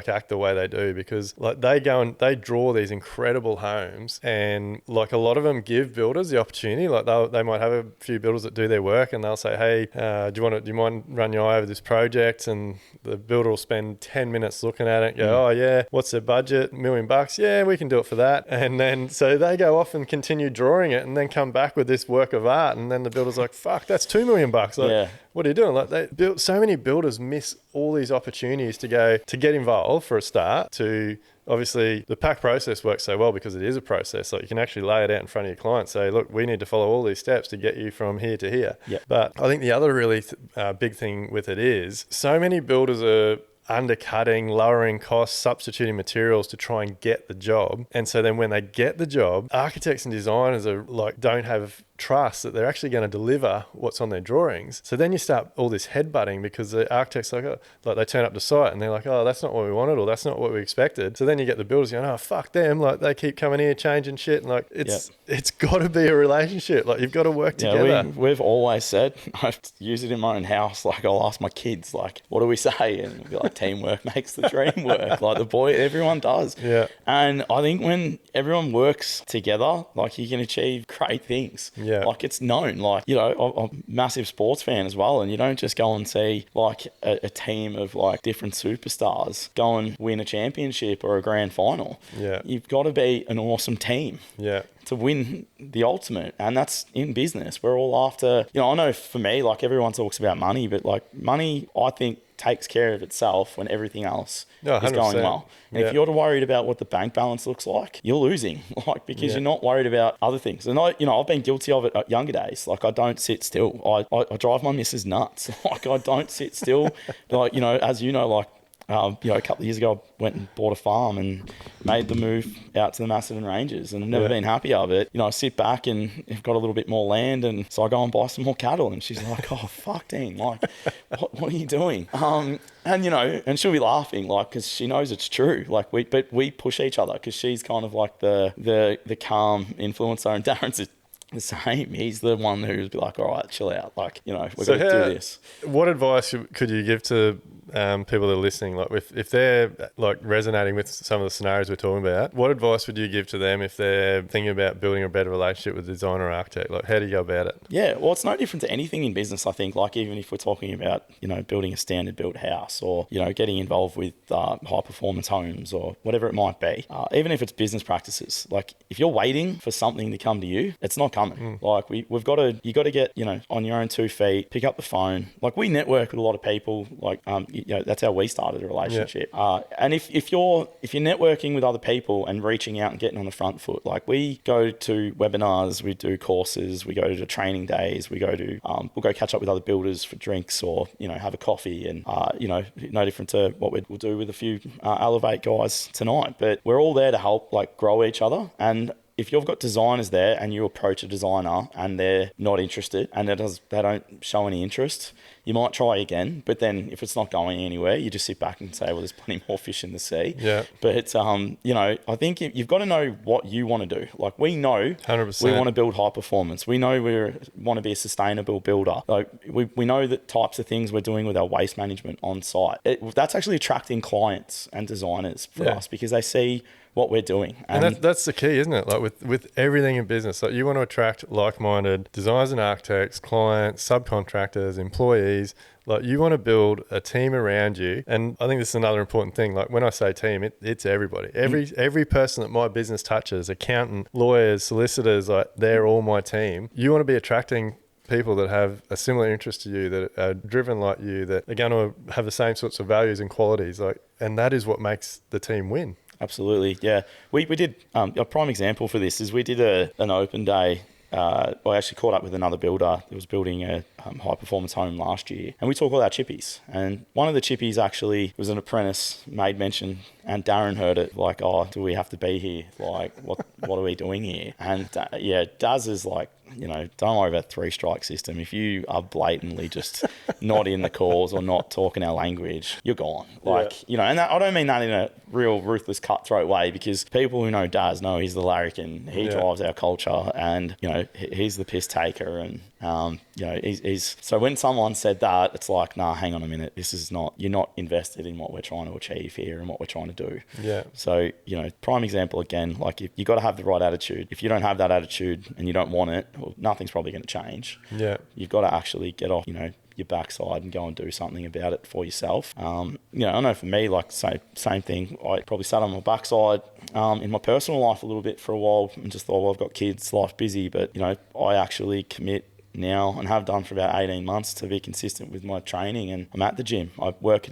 act the way they do, because like they go and they draw these incredible homes, and like a lot of them give builders the opportunity. Like they might have a few builders that do their work and they'll say, hey, do you mind run your eye over this project? And the builder will spend 10 minutes looking at it and go, oh yeah, what's their budget? $1 million? Yeah, we can do it for that. And then so they go off and continue drawing it and then come back with this work of art, and then the builder's like, fuck, that's $2 million. Like, what are you doing? Like so many builders miss all these opportunities to get involved for a start. To obviously the pack process works so well because it is a process. Like you can actually lay it out in front of your client, say, look, we need to follow all these steps to get you from here to here. Yep. But I think the other really big thing with it is so many builders are undercutting, lowering costs, substituting materials to try and get the job. And so then when they get the job, architects and designers are like, don't have trust that they're actually going to deliver what's on their drawings. So then you start all this headbutting because the architects like they turn up to site and they're like, oh, that's not what we wanted, or that's not what we expected. So then you get the builders going, oh, fuck them. Like they keep coming here changing shit. And like it's got to be a relationship. Like you've got to work together. We've always said, I use it in my own house. Like I'll ask my kids, like, what do we say? And we'll be like, teamwork makes the dream work. Like everyone does. Yeah. And I think when everyone works together, like you can achieve great things. Yeah. Like it's known, like, you know, I'm a massive sports fan as well. And you don't just go and see like a team of like different superstars go and win a championship or a grand final. Yeah. You've got to be an awesome team. Yeah. To win the ultimate. And that's in business. We're all after, you know, I know for me, like everyone talks about money, but like money, I think, takes care of itself when everything else is going well. And if you're worried about what the bank balance looks like, you're losing, like, because you're not worried about other things. And I've been guilty of it at younger days. Like I don't sit still. I drive my missus nuts. Like I don't sit still. Like, you know, as you know, like, a couple of years ago, I went and bought a farm and made the move out to the Macedon Ranges, and I've never been happy of it. You know, I sit back and I've got a little bit more land, and so I go and buy some more cattle. And she's like, "Oh fuck, Dean! Like, what are you doing?" And you know, and she'll be laughing, like, because she knows it's true. Like but we push each other because she's kind of like the calm influencer, and Darren's the same. He's the one who's be like, all right, chill out. Like, you know, we're going to do this. What advice could you give to people that are listening, like if they're like resonating with some of the scenarios we're talking about, what advice would you give to them if they're thinking about building a better relationship with a designer or architect? Like, how do you go about it? Yeah, well, it's no different to anything in business, I think. Like, even if we're talking about, building a standard built house, or, getting involved with high performance homes or whatever it might be, even if it's business practices, like if you're waiting for something to come to you, it's not coming. Like you got to get, on your own 2 feet, pick up the phone. Like, we network with a lot of people. Like, that's how we started a relationship. Yeah. And if you're networking with other people and reaching out and getting on the front foot, like, we go to webinars, we do courses, we go to training days, we'll go catch up with other builders for drinks, or have a coffee, and no different to what we'll do with a few Elevate guys tonight. But we're all there to help, like, grow each other. And if you've got designers there and you approach a designer and they're not interested and they don't show any interest, you might try again. But then if it's not going anywhere, you just sit back and say, well, there's plenty more fish in the sea. Yeah. But it's, I think you've got to know what you want to do. Like, we know 100%. we want to build high performance. We know we want to be a sustainable builder. Like, we know the types of things we're doing with our waste management on site. That's actually attracting clients and designers for us, because they see what we're doing. And that's the key, isn't it? Like, with everything in business, like, you want to attract like-minded designers and architects, clients, subcontractors, employees. Like, you want to build a team around you. And I think this is another important thing. Like, when I say team, it's everybody. Every person that my business touches, accountant, lawyers, solicitors, like, they're all my team. You want to be attracting people that have a similar interest to you, that are driven like you, that are going to have the same sorts of values and qualities. Like, and that is what makes the team win. Absolutely, yeah. We did, a prime example for this is we did an open day. I actually caught up with another builder that was building a high performance home last year, and we talked all our chippies. And one of the chippies actually was an apprentice, made mention, and Darryn heard it, like, oh, do we have to be here? Like, what are we doing here? And Daz is like, don't worry about 3-strike system. If you are blatantly just not in the calls or not talking our language, you're gone. Like, and I don't mean that in a real ruthless, cutthroat way, because people who know Daz know he's the larrikin. He drives our culture, and, he's the piss taker. And, he's so when someone said that, it's like, nah, hang on a minute. You're not invested in what we're trying to achieve here and what we're trying to do. Yeah. So, prime example again, like, you got to have the right attitude. If you don't have that attitude and you don't want it, well, nothing's probably going to change. Yeah. You've got to actually get off, your backside and go and do something about it for yourself. I know for me, like, same thing. I probably sat on my backside in my personal life a little bit for a while and just thought, well, I've got kids, life's busy. But, I actually commit now, and have done for about 18 months, to be consistent with my training, and I'm at the gym. I work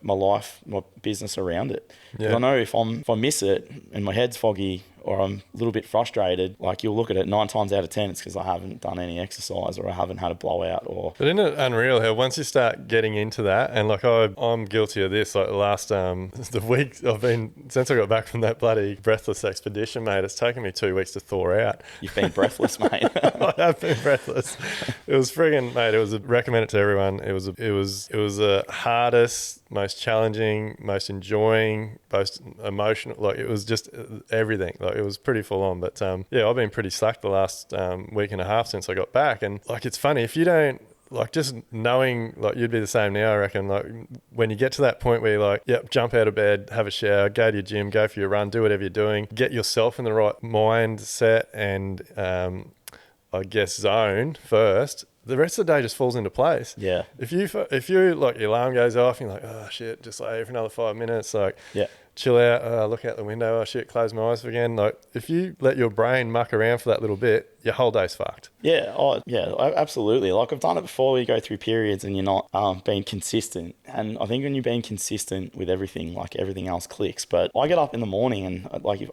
my life, my business around it. Because I know if I miss it and my head's foggy, or I'm a little bit frustrated, like, you'll look at it 9 times out of 10, it's because I haven't done any exercise, or I haven't had a blowout. But isn't it unreal how once you start getting into that, and like, I'm guilty of this, like the last the week since I got back from that bloody breathless expedition, mate, it's taken me 2 weeks to thaw out. You've been breathless, mate. I have been breathless. It was friggin', mate, recommend it to everyone. It was the hardest, most challenging, most enjoying, most emotional, like, it was just everything. Like, it was pretty full on. But I've been pretty slack the last week and a half since I got back. And like, it's funny, if you don't, like, just knowing, like, you'd be the same now, I reckon, like, when you get to that point where you're like, yep, jump out of bed, have a shower, go to your gym, go for your run, do whatever you're doing, get yourself in the right mindset and I guess zone first, the rest of the day just falls into place. Yeah. If you like, your alarm goes off and you're like, oh shit, just lay for another 5 minutes, like, chill out, look out the window, oh shit, close my eyes again. Like, if you let your brain muck around for that little bit, your whole day's fucked. Yeah, absolutely. Like, I've done it before. You go through periods and you're not being consistent. And I think when you're being consistent with everything, like, everything else clicks. But I get up in the morning and, like,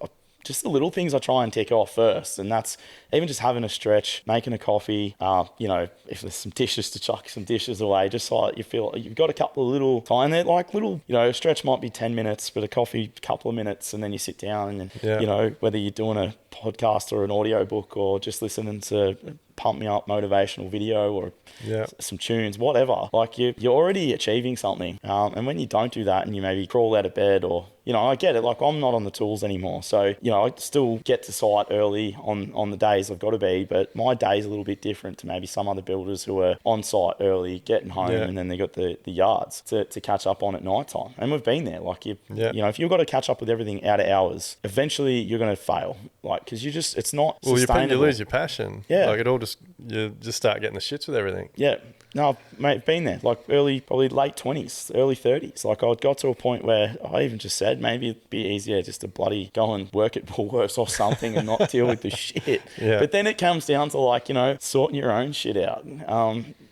just the little things I try and tick off first. And that's even just having a stretch, making a coffee, if there's some dishes to chuck some dishes away, just so you feel you've got a couple of little time there, like little, a stretch might be 10 minutes, but a coffee, a couple of minutes, and then you sit down and then, whether you're doing a podcast or an audio book or just listening to pump me up motivational video or Yeah. some tunes, whatever. Like you're already achieving something. And when you don't do that and you maybe crawl out of bed or, you know, I get it. Like I'm not on the tools anymore. So, you know, I still get to site early on the days I've got to be, but my day's a little bit different to maybe some other builders who are on site early, getting home, Yeah. and then they got the yards to catch up on at night time. And we've been there. Like you know, if you've got to catch up with everything out of hours, eventually you're going to fail. Like, because it's not sustainable. You lose your passion. Yeah. Like you just start getting the shits with everything. Yeah. No, mate, been there, like probably late 20s, early 30s. Like I got to a point where I even just said maybe it'd be easier just to bloody go and work at Woolworths or something and not deal with the shit. Yeah. But then it comes down to like, you know, sorting your own shit out.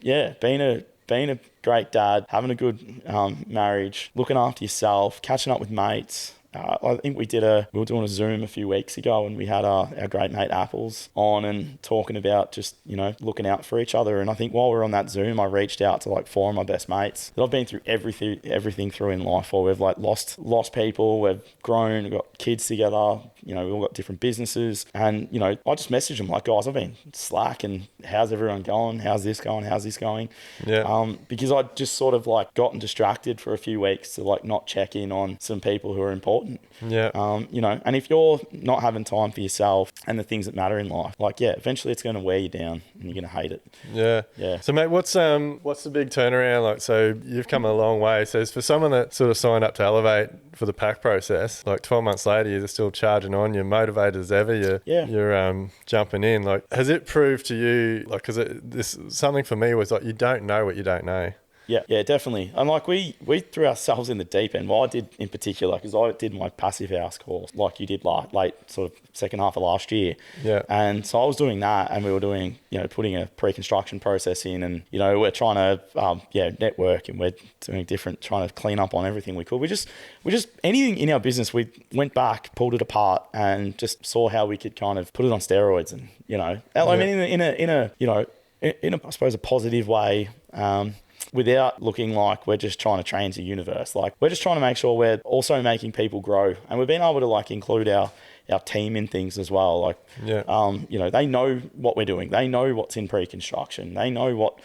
Being a great dad, having a good marriage, looking after yourself, catching up with mates. I think we were doing a Zoom a few weeks ago and we had our great mate Apples on and talking about just, you know, looking out for each other. And I think while we were on that Zoom, I reached out to like 4 of my best mates that I've been through everything through in life, or we've like lost people, we've grown, we've got kids together, you know, we've all got different businesses. And, you know, I just messaged them like, guys, I've been slack and how's everyone going? How's this going? How's this going? Yeah. Because I just sort of like gotten distracted for a few weeks to like not check in on some people who are important. Yeah. You know, and if you're not having time for yourself and the things that matter in life, like, eventually it's going to wear you down and you're going to hate it. Yeah. Yeah. So mate, what's the big turnaround? Like, so you've come a long way. So for someone that sort of signed up to Elevate for the pack process, like 12 months later, you're still charging on, you're motivated as ever, you're jumping in. Like, has it proved to you, like, because this something for me was like, you don't know what you don't know. Yeah, definitely. And like we threw ourselves in the deep end. Well, I did in particular because I did my passive house course like you did late sort of second half of last year. Yeah. And so I was doing that, and we were doing, you know, putting a pre-construction process in, and, you know, we're trying to network, and we're doing trying to clean up on everything we could. We just anything in our business, we went back, pulled it apart, and just saw how we could kind of put it on steroids, and, you know, I mean in a I suppose a positive way. Without looking like we're just trying to change the universe. Like, we're just trying to make sure we're also making people grow. And we've been able to like include our team in things as well. Like, you know, they know what we're doing. They know what's in pre-construction. They know what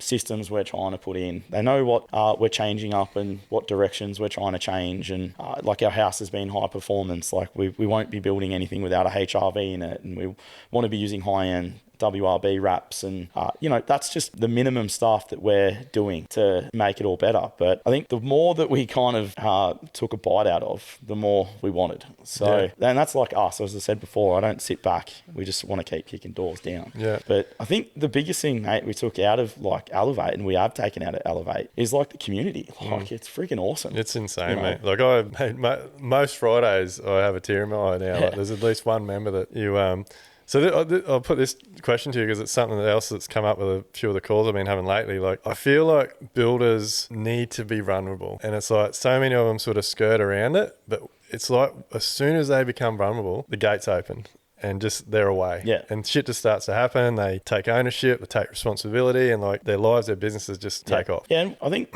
systems we're trying to put in. They know what we're changing up and what directions we're trying to change. And like, our house has been high performance. Like, we won't be building anything without a HRV in it. And we want to be using high-end WRB wraps, and you know, that's just the minimum stuff that we're doing to make it all better. But I think the more that we kind of took a bite out of, the more we wanted. So and that's like us, as I said before, I don't sit back, we just want to keep kicking doors down. But I think the biggest thing, mate, we took out of like Elevate, and we have taken out of Elevate, is like the community. Like, it's freaking awesome. It's insane, mate. Like, most Fridays I have a tear in my eye now. Like, there's at least one member that you So I'll put this question to you because it's something else that's come up with a few of the calls I've been having lately. Like, I feel like builders need to be vulnerable, and it's like so many of them sort of skirt around it, but it's like as soon as they become vulnerable, the gates open and just they're away. Yeah. And shit just starts to happen. They take ownership, they take responsibility, and like their lives, their businesses just take off. Yeah, and I think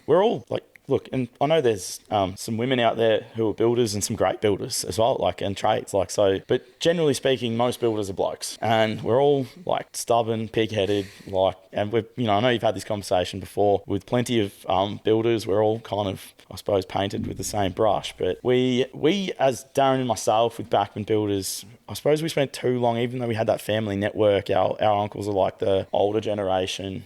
we're all like, look, and I know there's some women out there who are builders and some great builders as well, like, and trades, like, so, but generally speaking, most builders are blokes, and we're all like stubborn, pig-headed, like, and we've, you know, I know you've had this conversation before with plenty of builders. We're all kind of, I suppose, painted with the same brush, but we as Darryn and myself with Backman Builders, I suppose we spent too long, even though we had that family network, our uncles are like the older generation,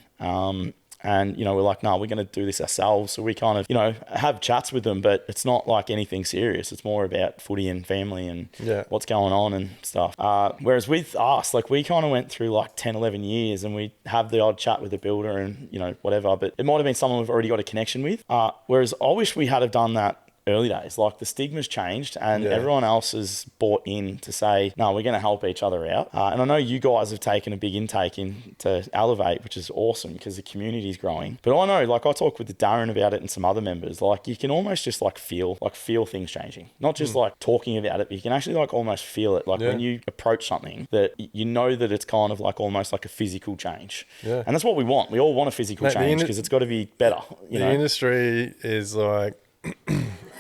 and, you know, we're like, no, we're going to do this ourselves. So we kind of, you know, have chats with them, but it's not like anything serious. It's more about footy and family and what's going on and stuff. Whereas with us, like, we kind of went through like 10, 11 years, and we have the odd chat with the builder and, you know, whatever, but it might have been someone we've already got a connection with. Whereas I wish we had have done that early days. Like, the stigma's changed, and everyone else has bought in to say, no, we're going to help each other out. And I know you guys have taken a big intake into Elevate, which is awesome because the community is growing. But I know, like, I talked with the Darryn about it and some other members, like, you can almost just like feel things changing, not just like talking about it, but you can actually like almost feel it. Like, when you approach something, that you know that it's kind of like almost like a physical change. And that's what we want. We all want a physical change because it's got to be better. The industry is like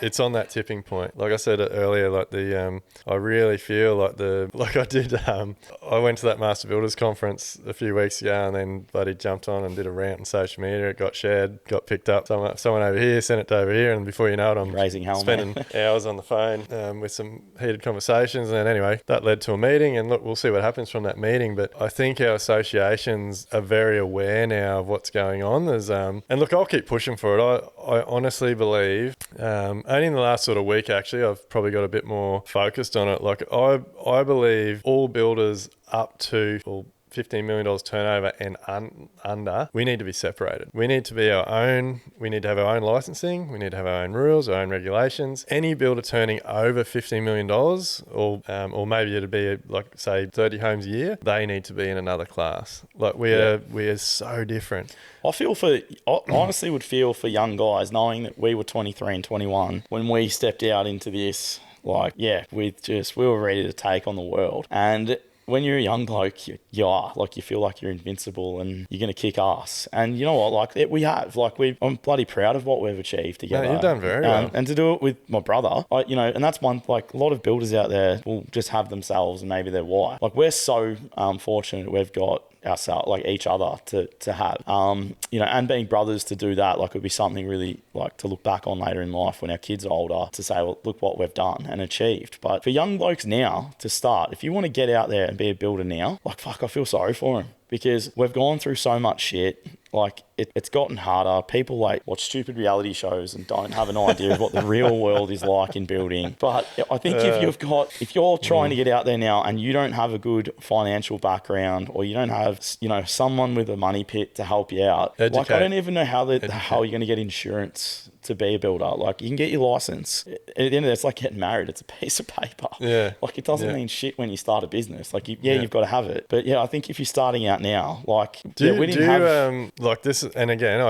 it's on that tipping point. Like I said earlier, like I really feel like I went to that Master Builders conference a few weeks ago, and then buddy jumped on and did a rant on social media. It got shared, got picked up. Someone over here sent it to over here, and before you know it, I'm raising hell, spending hours on the phone with some heated conversations. And then anyway, that led to a meeting, and look, we'll see what happens from that meeting. But I think our associations are very aware now of what's going on. And look, I'll keep pushing for it. I honestly believe, only in the last sort of week, actually, I've probably got a bit more focused on it. Like I believe all builders up to $15 million turnover and under, we need to be separated. We need to be our own. We need to have our own licensing. We need to have our own rules, our own regulations. Any builder turning over $15 million, or maybe it'd be like say 30 homes a year, they need to be in another class. Like we are so different. I honestly would feel for young guys knowing that we were 23 and 21 when we stepped out into this. Like, yeah, we were ready to take on the world. And when you're a young bloke, you feel like you're invincible and you're going to kick ass. And you know what? I'm bloody proud of what we've achieved together. No, you've done very well. And to do it with my brother, and that's one, like a lot of builders out there will just have themselves and maybe their wife. Like we're so fortunate we've got ourselves, like each other to have, and being brothers to do that, like it would be something really like to look back on later in life when our kids are older to say, well, look what we've done and achieved. But for young blokes now to start, if you want to get out there and be a builder now, like fuck, I feel sorry for them because we've gone through so much shit. Like it's gotten harder. People like watch stupid reality shows and don't have an idea of what the real world is like in building. But I think if you're trying to get out there now and you don't have a good financial background or you don't have, someone with a money pit to help you out, like I don't even know how you're going to get insurance to be a builder. Like you can get your license. At the end of it, it's like getting married. It's a piece of paper. Yeah. Like it doesn't mean shit when you start a business. Like you've got to have it. But I think if you're starting out now, like like this, and again,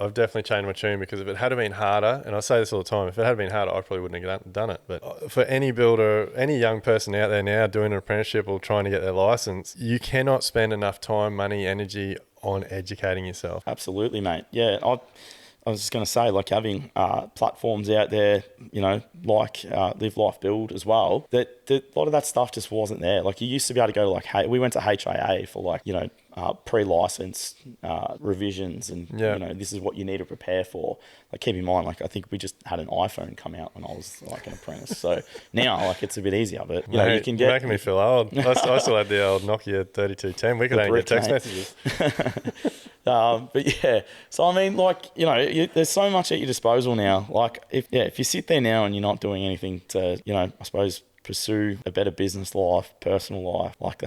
I've definitely changed my tune because if it had been harder, and I say this all the time, if it had been harder, I probably wouldn't have done it. But for any builder, any young person out there now doing an apprenticeship or trying to get their license, you cannot spend enough time, money, energy on educating yourself. Absolutely, mate. Yeah, I was just going to say, like having platforms out there, like Live Life Build as well, that a lot of that stuff just wasn't there. Like you used to be able to go to we went to HIA for like, pre-license revisions and, this is what you need to prepare for. Like keep in mind, like I think we just had an iPhone come out when I was like an apprentice. So now like it's a bit easier, but you can get... You're making me feel old. I still had the old Nokia 3210. We could only get text messages. But yeah, so I mean, like, there's so much at your disposal now. Like if you sit there now and you're not doing anything to, I suppose pursue a better business life, personal life, like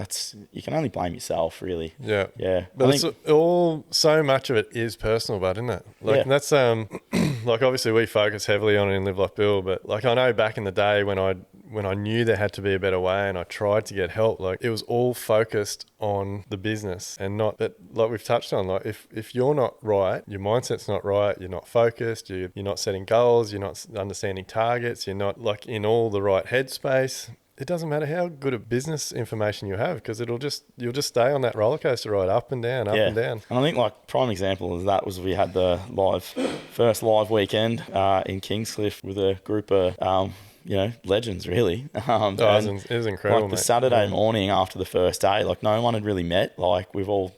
you can only blame yourself really. Yeah. But it's all, so much of it is personal, but isn't it? Like that's like obviously we focus heavily on it in Live Life Build, but like I know back in the day when I knew there had to be a better way and I tried to get help, like it was all focused on the business and not that, like we've touched on, like if you're not right, your mindset's not right, you're not focused, you're not setting goals, you're not understanding targets, you're not like in all the right headspace, it doesn't matter how good a business information you have because you'll just stay on that roller coaster ride up and down, up and down. And I think like prime example of that was we had the first live weekend in Kingscliff with a group of legends really. It was incredible. Like the Saturday morning after the first day, like no one had really met. Like we all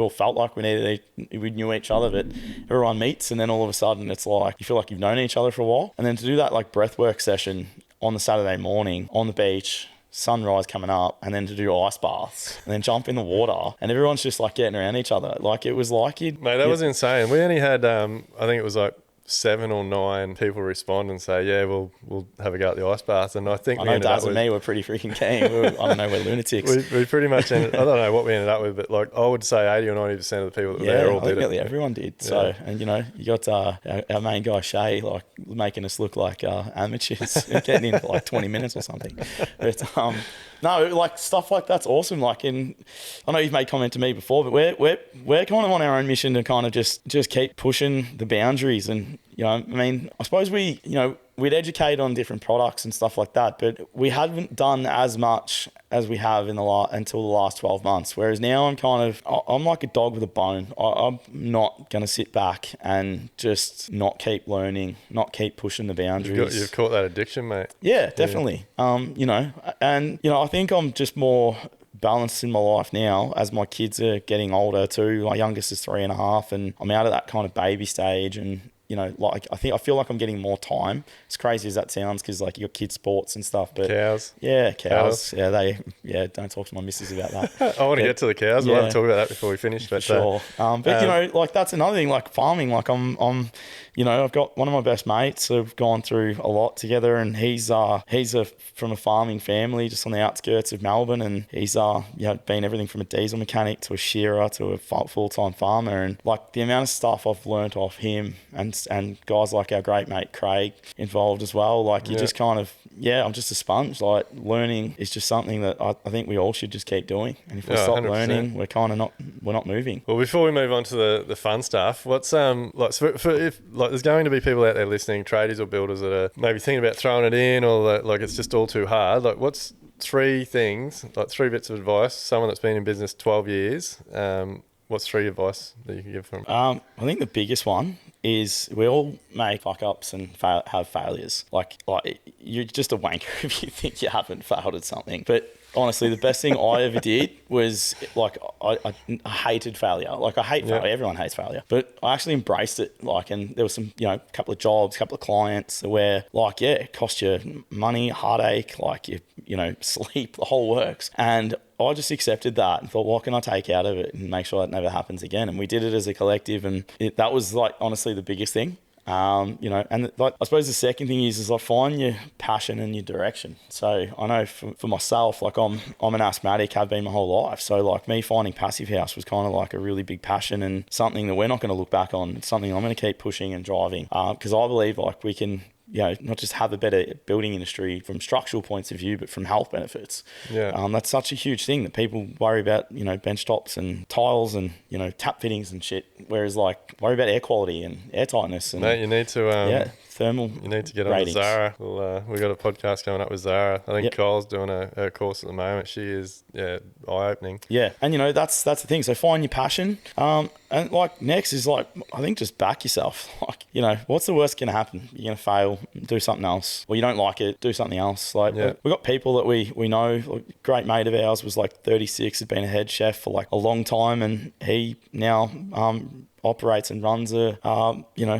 felt like we knew each other, but everyone meets, and then all of a sudden it's like you feel like you've known each other for a while. And then to do that like breathwork session on the Saturday morning on the beach, sunrise coming up, and then to do ice baths and then jump in the water, and everyone's just like getting around each other. Like it was like was insane. We only had I think it was like 7 or 9 people respond and say, yeah, we'll have a go at the ice bath. And I think Daz and me were pretty freaking keen. I don't know, we're lunatics. We pretty much I don't know what we ended up with, but like I would say 80 or 90% of the people that were there all did it. Everyone did. So, and you got our main guy Shay like making us look like amateurs getting in for like 20 minutes or something. But no, like stuff like that's awesome. Like I know you've made comment to me before, but we're kind of on our own mission to kind of just keep pushing the boundaries and You know, I mean, I suppose we'd educate on different products and stuff like that, but we haven't done as much as we have until the last 12 months. Whereas now I'm like a dog with a bone. I'm not going to sit back and just not keep learning, not keep pushing the boundaries. You've caught that addiction, mate. Yeah, definitely. You know, and, you know, I think I'm just more balanced in my life now as my kids are getting older too. My youngest is 3.5 and I'm out of that kind of baby stage, and you know, like I feel like I'm getting more time. As crazy as that sounds, because like you got kids sports and stuff, but cows. Yeah, don't talk to my missus about that. I want to get to the cows. We'll have to talk about that before we finish. But sure. But you know, like that's another thing. Like farming, like I'm, you know, I've got one of my best mates who've gone through a lot together, and he's from a farming family just on the outskirts of Melbourne, and he's been everything from a diesel mechanic to a shearer to a full-time farmer, and like the amount of stuff I've learnt off him and guys like our great mate Craig involved as well. Like you just kind of, I'm just a sponge. Like learning is just something that I think we all should just keep doing. And if we stop 100%. Learning, we're not moving. Well, before we move on to the fun stuff, what's if there's going to be people out there listening, tradies or builders that are maybe thinking about throwing it in, or that, like it's just all too hard. Like what's 3 things, like 3 bits of advice, someone that's been in business 12 years, what's 3 advice that you can give from? I think the biggest one is we all make fuck-ups and have failures. Like you're just a wanker if you think you haven't failed at something. But honestly, the best thing I ever did was like I hated failure. Like I hate failure. Everyone hates failure. But I actually embraced it. Like, and there was some, you know, couple of jobs, couple of clients where like, it cost you money, heartache, like you know, sleep, the whole works. And I just accepted that and thought, what can I take out of it and make sure that never happens again? And we did it as a collective, and that was like honestly the biggest thing. You know, and like I suppose the second thing is like find your passion and your direction. So I know for myself, like I'm an asthmatic, have been my whole life. So like me finding Passive House was kind of like a really big passion and something that we're not going to look back on. It's something I'm going to keep pushing and driving because I believe like we can, you know, not just have a better building industry from structural points of view, but from health benefits. Yeah. That's such a huge thing that people worry about, you know, bench tops and tiles and, you know, tap fittings and shit. Whereas like worry about air quality and air tightness. And, mate, you need to, thermal. You need to get ratings. on Zara. We've got a podcast coming up with Zara. I think Kyle's doing a course at the moment. She is, eye-opening. Yeah, and you know, that's the thing. So find your passion. And like next is like, I think just back yourself. Like, you know, what's the worst going to happen? You're going to fail, do something else. Or you don't like it, do something else. Like we've got people that we know, like, a great mate of ours was like 36, had been a head chef for like a long time, and he now operates and runs a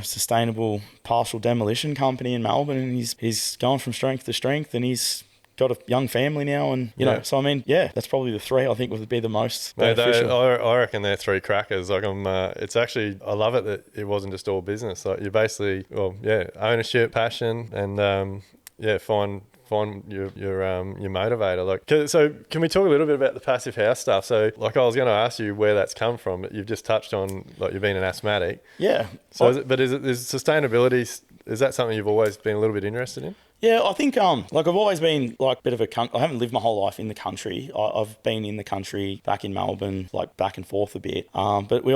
sustainable partial demolition company in Melbourne, and he's going from strength to strength, and he's got a young family now, and you know, so I mean, that's probably the 3 I think would be the most beneficial. I reckon they're 3 crackers. Like it's actually, I love it that it wasn't just all business. Like you basically, ownership, passion, and find your motivator. Like, so can we talk a little bit about the Passive House stuff? So like I was going to ask you where that's come from, but you've just touched on like you've been an asthmatic. Yeah. So is sustainability, is that something you've always been a little bit interested in? Yeah, I think like I've always been like a bit of I haven't lived my whole life in the country. I've been in the country, back in Melbourne, like back and forth a bit. But I've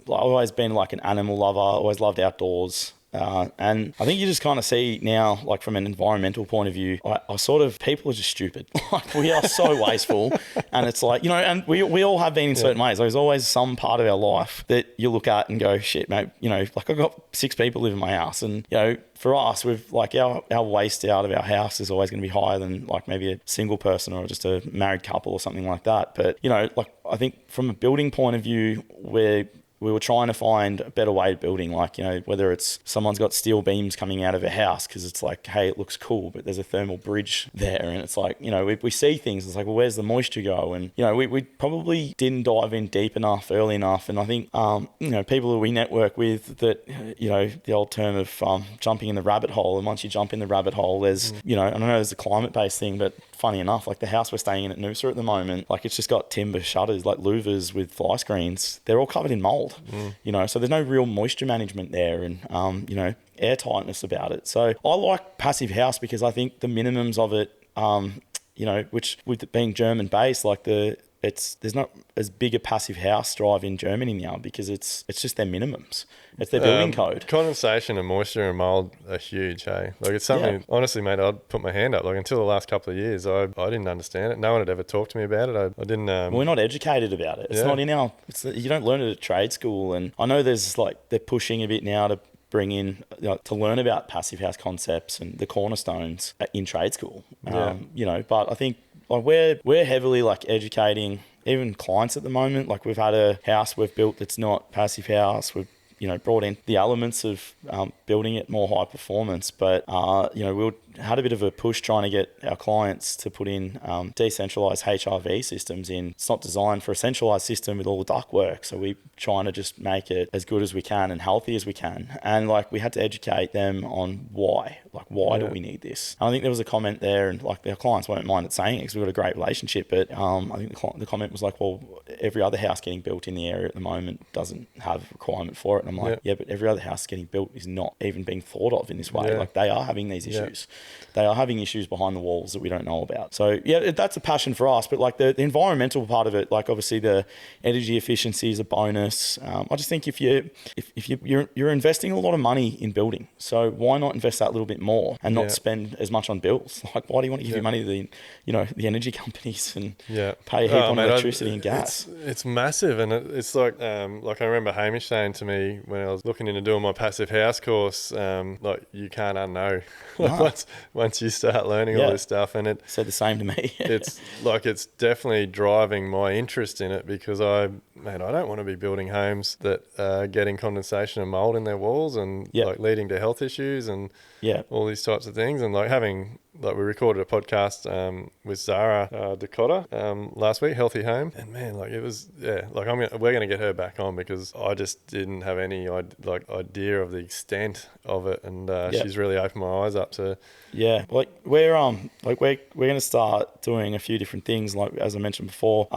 always been like an animal lover. Always loved outdoors. And I think you just kind of see now, like from an environmental point of view, I sort of, people are just stupid. Like we are so wasteful, and it's like, you know, and we all have been in certain ways. There's always some part of our life that you look at and go, shit, mate, you know, like I've got 6 people live in my house, and you know, for us, we've like our waste out of our house is always going to be higher than like maybe a single person or just a married couple or something like that. But you know, like I think from a building point of view, we were trying to find a better way of building, like, you know, whether it's someone's got steel beams coming out of a house because it's like, hey, it looks cool, but there's a thermal bridge there. And it's like, you know, we see things. It's like, well, where's the moisture go? And, you know, we probably didn't dive in deep enough, early enough. And I think, you know, people who we network with that, you know, the old term of jumping in the rabbit hole. And once you jump in the rabbit hole, there's, you know, I don't know, there's a climate-based thing, but funny enough, like the house we're staying in at Noosa at the moment, like it's just got timber shutters, like louvers with fly screens. They're all covered in mold, you know, so there's no real moisture management there, and, you know, air tightness about it. So I like Passive House because I think the minimums of it, you know, which with it being German based, like the there's not as big a passive house drive in Germany now because it's just their minimums. It's their building code. Condensation and moisture and mold are huge, hey? Like, it's something, honestly, mate, I'd put my hand up. Like, until the last couple of years, I didn't understand it. No one had ever talked to me about it. I didn't... We're not educated about it. It's not in our... you don't learn it at trade school. And I know there's like, they're pushing a bit now to bring in, to learn about passive house concepts and the cornerstones in trade school. But I think like we're heavily like educating even clients at the moment. Like, we've had a house we've built that's not passive house. We've brought in the elements of building it more high performance, but we had a bit of a push trying to get our clients to put in decentralized HRV systems in. It's not designed for a centralized system with all the ductwork, so we trying to just make it as good as we can and healthy as we can. And like, we had to educate them on why do we need this? And I think there was a comment there, and like, our clients won't mind it saying it because we've got a great relationship, but I think the comment was like, well, every other house getting built in the area at the moment doesn't have a requirement for it. And I'm like, yeah, but every other house getting built is not even being thought of in this way. Like, they are having these issues. They are having issues behind the walls that we don't know about. So yeah, that's a passion for us. But like, the environmental part of it, like, obviously the energy efficiency is a bonus. I just think if you're investing a lot of money in building, so why not invest that little bit more and not spend as much on bills? Like, why do you want to give your money to the energy companies and pay a heap on electricity and gas? It's massive, and it's like I remember Hamish saying to me when I was looking into doing my passive house course, like, you can't unknow once you start learning all this stuff. And it said the same to me. it's definitely driving my interest in it, because I don't want to be building homes that are getting condensation and mold in their walls and like leading to health issues and all these types of things. And like, we recorded a podcast with Zara Dakota last week, Healthy Home, and man, like, it was we're gonna get her back on, because I just didn't have any idea of the extent of it, and she's really opened my eyes up to. Yeah, like, we're gonna start doing a few different things. Like, as I mentioned before,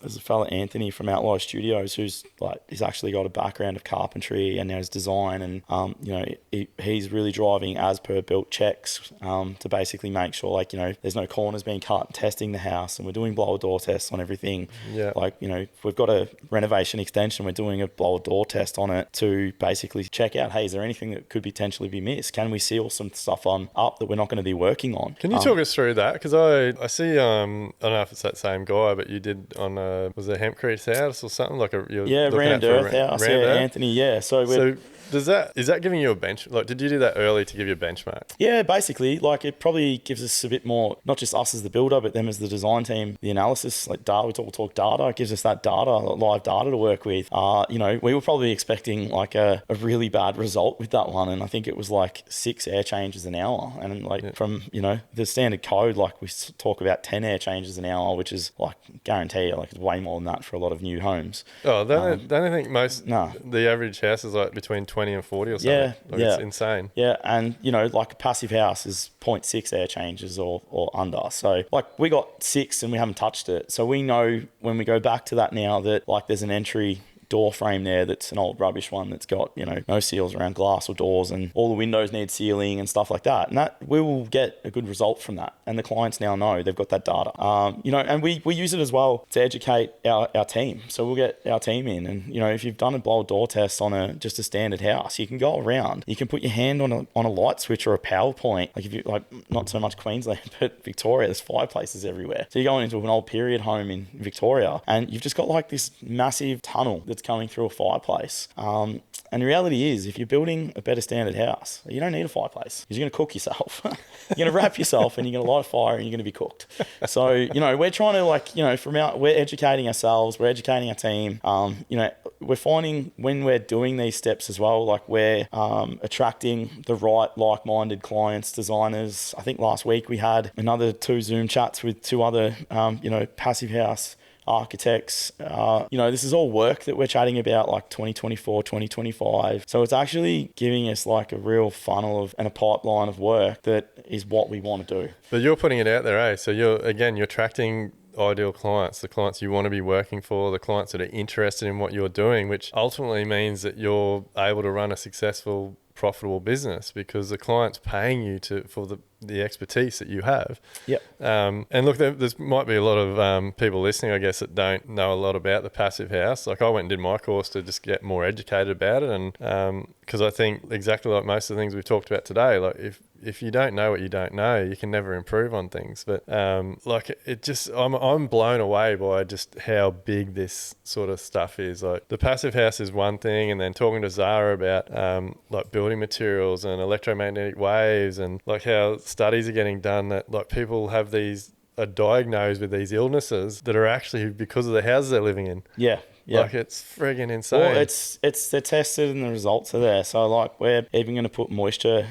there's a fella, Anthony from Outlier Studios, who's like, he's actually got a background of carpentry and knows design, and he's really driving as per built checks to basically make sure, like, there's no corners being cut, testing the house, and we're doing blower door tests on everything. Like, if we've got a renovation extension, we're doing a blower door test on it to basically check out, hey, is there anything that could potentially be missed? Can we seal some stuff up that we're not going to be working on? Can you talk us through that? Because I see I don't know if it's that same guy, but you did on was it Hempcrete's house or something, like Rammed Earth house, Anthony, so is that giving you a bench? Like, did you do that early to give you a benchmark? Yeah, basically, like, it probably gives us a bit more, not just us as the builder, but them as the design team, the analysis, like data. We talk data. It gives us that data, live data to work with. We were probably expecting like a really bad result with that one, and I think it was like 6 air changes an hour, and like from the standard code, like, we talk about 10 air changes an hour, which is like, guarantee you, like, it's way more than that for a lot of new homes. Oh, don't I think the average house is like between 20 and 40 or something. It's insane. Yeah, and like, a passive house is 0.6 air changes or under. So like, we got 6 and we haven't touched it. So we know when we go back to that now that, like, there's an entry door frame there that's an old rubbish one that's got no seals around glass or doors, and all the windows need sealing and stuff like that, and that we will get a good result from that, and the clients now know they've got that data. And we use it as well to educate our team. So we'll get our team in, and if you've done a blower door test on just a standard house, you can go around, you can put your hand on a light switch or a power point. Like, if you like, not so much Queensland but Victoria, there's fireplaces everywhere, so you're going into an old period home in Victoria and you've just got like this massive tunnel that's coming through a fireplace. And the reality is, if you're building a better standard house, you don't need a fireplace, because you're going to cook yourself. You're going to wrap yourself and you're going to light a fire and you're going to be cooked. So, we're trying to we're educating ourselves, we're educating our team. We're finding when we're doing these steps as well, like, we're attracting the right like-minded clients, designers. I think last week we had another 2 Zoom chats with 2 other, passive house architects. This is all work that we're chatting about, like 2024, 2025. So it's actually giving us like a real funnel and a pipeline of work that is what we want to do. But you're putting it out there, eh? So you're attracting ideal clients, the clients you want to be working for, the clients that are interested in what you're doing, which ultimately means that you're able to run a successful, profitable business, because the client's paying you for the the expertise that you have. Yep. And look, there might be a lot of people listening, I guess, that don't know a lot about the passive house. Like I went and did my course to just get more educated about it, and because I think exactly like most of the things we've talked about today, like if you don't know what you don't know, you can never improve on things. But like it just, I'm blown away by just how big this sort of stuff is. Like the passive house is one thing, and then talking to Zara about like building materials and electromagnetic waves, and like how studies are getting done that like people are diagnosed with these illnesses that are actually because of the houses they're living in. Yeah. Yeah. Like it's friggin' insane. Well, they're tested and the results are there. So like we're even going to put moisture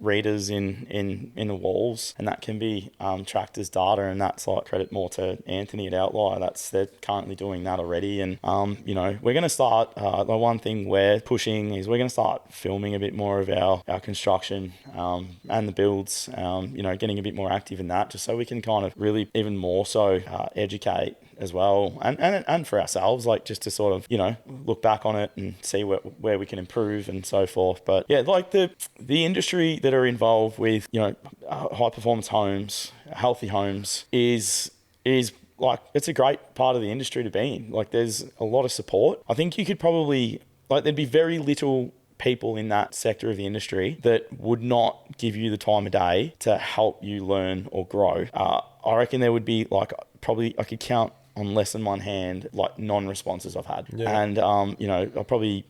readers in the walls, and that can be tracked as data, and that's like credit more to Anthony at Outlier. They're currently doing that already, and you know, we're going to start. The one thing we're pushing is we're going to start filming a bit more of our construction and the builds. You know, getting a bit more active in that, just so we can kind of really even more so educate as well, and for ourselves, like just to sort of, you know, look back on it and see where we can improve and so forth. But yeah, like the industry that are involved with, you know, high performance homes, healthy homes is like, it's a great part of the industry to be in. Like there's a lot of support. I think you could probably, like there'd be very little people in that sector of the industry that would not give you the time of day to help you learn or grow. I reckon there would be like, probably I could count on less than one hand like non-responses I've had. Yeah. And you know, I'll probably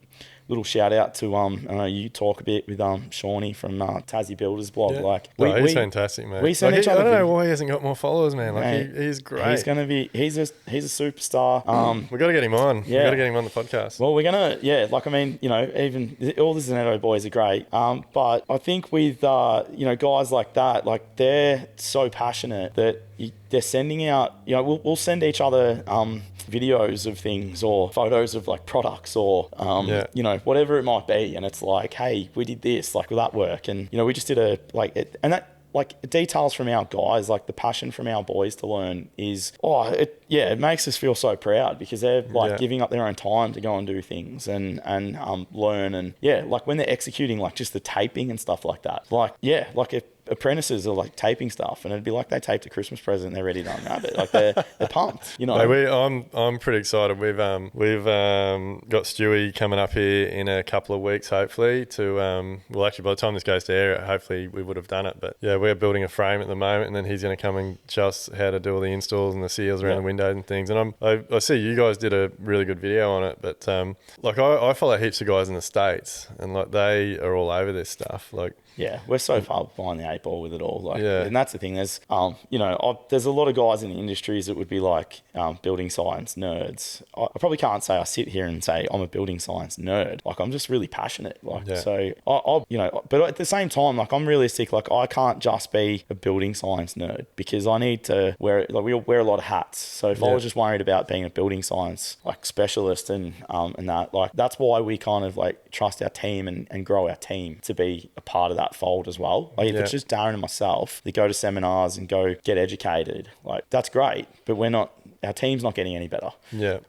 little shout out to I know you talk a bit with Shawnee from Tassie Builders blog. Yeah. Like he's fantastic, mate. We send each other. I don't know why he hasn't got more followers, man. Like he's great. He's gonna be he's a superstar. We got to get him on. Yeah. We got to get him on the podcast. Well, we're gonna like, I mean, you know, even all the Zanetto boys are great. But I think with you know, guys like that, like they're so passionate that they're sending out, you know, we'll send each other videos of things or photos of like products or you know, whatever it might be, and it's like, hey, we did this, like, will that work? And you know, we just did and that, like, details from our guys, like the passion from our boys to learn is, it makes us feel so proud, because they're like giving up their own time to go and do things and learn. And like when they're executing like just the taping and stuff like that, like if apprentices are like taping stuff, and it'd be like they taped a Christmas present and they're ready to unwrap it. Like they're pumped, you know. I'm pretty excited. We've got Stewie coming up here in a couple of weeks, hopefully. Well, actually, by the time this goes to air, hopefully we would have done it. But yeah, we're building a frame at the moment, and then he's going to come and show us how to do all the installs and the seals around the windows and things. And I see you guys did a really good video on it, but like I follow heaps of guys in the States, and like they are all over this stuff. Like, yeah, we're so far behind the eight ball with it all. Like, and that's the thing. There's, you know, there's a lot of guys in the industries that would be like building science nerds. I probably can't say I sit here and say I'm a building science nerd. Like, I'm just really passionate. Like, so I, you know, but at the same time, like, I'm realistic. Like, I can't just be a building science nerd, because I need to wear, like, we wear a lot of hats. So if I was just worried about being a building science like specialist and that, like, that's why we kind of like trust our team and grow our team to be a part of that fold as well. Like, if it's just Darryn and myself that go to seminars and go get educated, like, that's great, but our team's not getting any better. Yeah.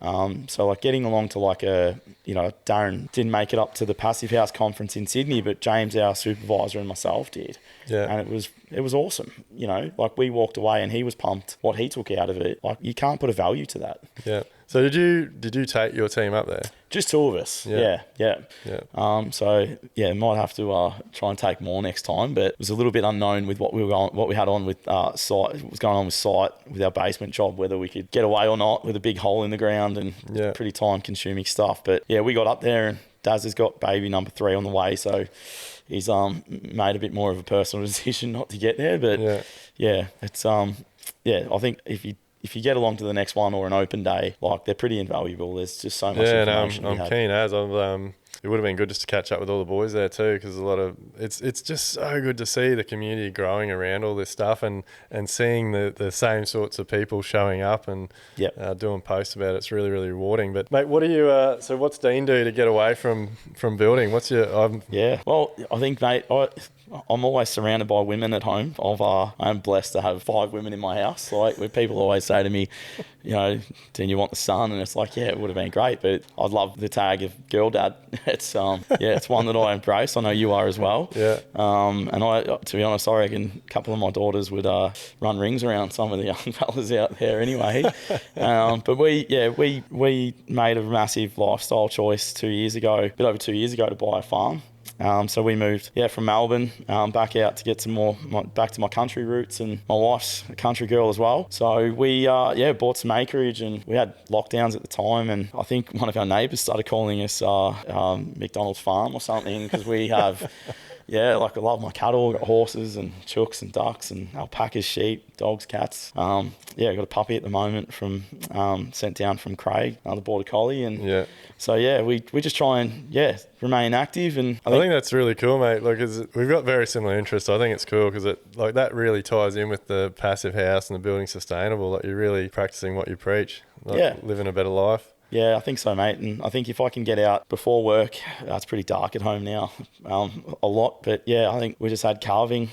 So like getting along to like you know, Darryn didn't make it up to the Passive House conference in Sydney, but James, our supervisor, and myself did. Yeah. And it was awesome. You know, like, we walked away and he was pumped what he took out of it. Like, you can't put a value to that. Yeah. So did you take your team up there? Just two of us. Yeah. So might have to try and take more next time, but it was a little bit unknown with what we had on with site. What was going on with site with our basement job, whether we could get away or not with a big hole in the ground and pretty time consuming stuff. But yeah, we got up there, and Daz has got baby number 3 on the way, so he's made a bit more of a personal decision not to get there. But it's I think if you get along to the next one or an open day, like, they're pretty invaluable. There's just so much information. I'm keen as it would have been good just to catch up with all the boys there too, because it's just so good to see the community growing around all this stuff and seeing the same sorts of people showing up and doing posts about it. It's really, really rewarding. But mate, what do you what's Dean do to get away from building? What's your well, I think, mate, I'm always surrounded by women at home. I'm blessed to have 5 women in my house. Like, where people always say to me, you know, do you want the son? And it's like, yeah, it would have been great, but I'd love the tag of girl dad. It's it's one that I embrace. I know you are as well. Yeah. And I, to be honest, I reckon a couple of my daughters would run rings around some of the young fellas out there anyway. But we made a massive lifestyle choice a bit over 2 years ago, to buy a farm. So we moved, from Melbourne back out to get some more, back to my country roots, and my wife's a country girl as well. So we, bought some acreage, and we had lockdowns at the time, and I think one of our neighbours started calling us McDonald's Farm or something, because we have... Yeah, like I love my cattle. I've got horses and chooks and ducks and alpacas, sheep, dogs, cats. I've got a puppy at the moment from sent down from Craig, another border collie. And so, we just try and, remain active. And I think that's really cool, mate. Like, we've got very similar interests. I think it's cool because that really ties in with the passive house and the building sustainable. Like, you're really practicing what you preach, living a better life. Yeah, I think so, mate. And I think if I can get out before work, it's pretty dark at home now, a lot. But I think we just had calving,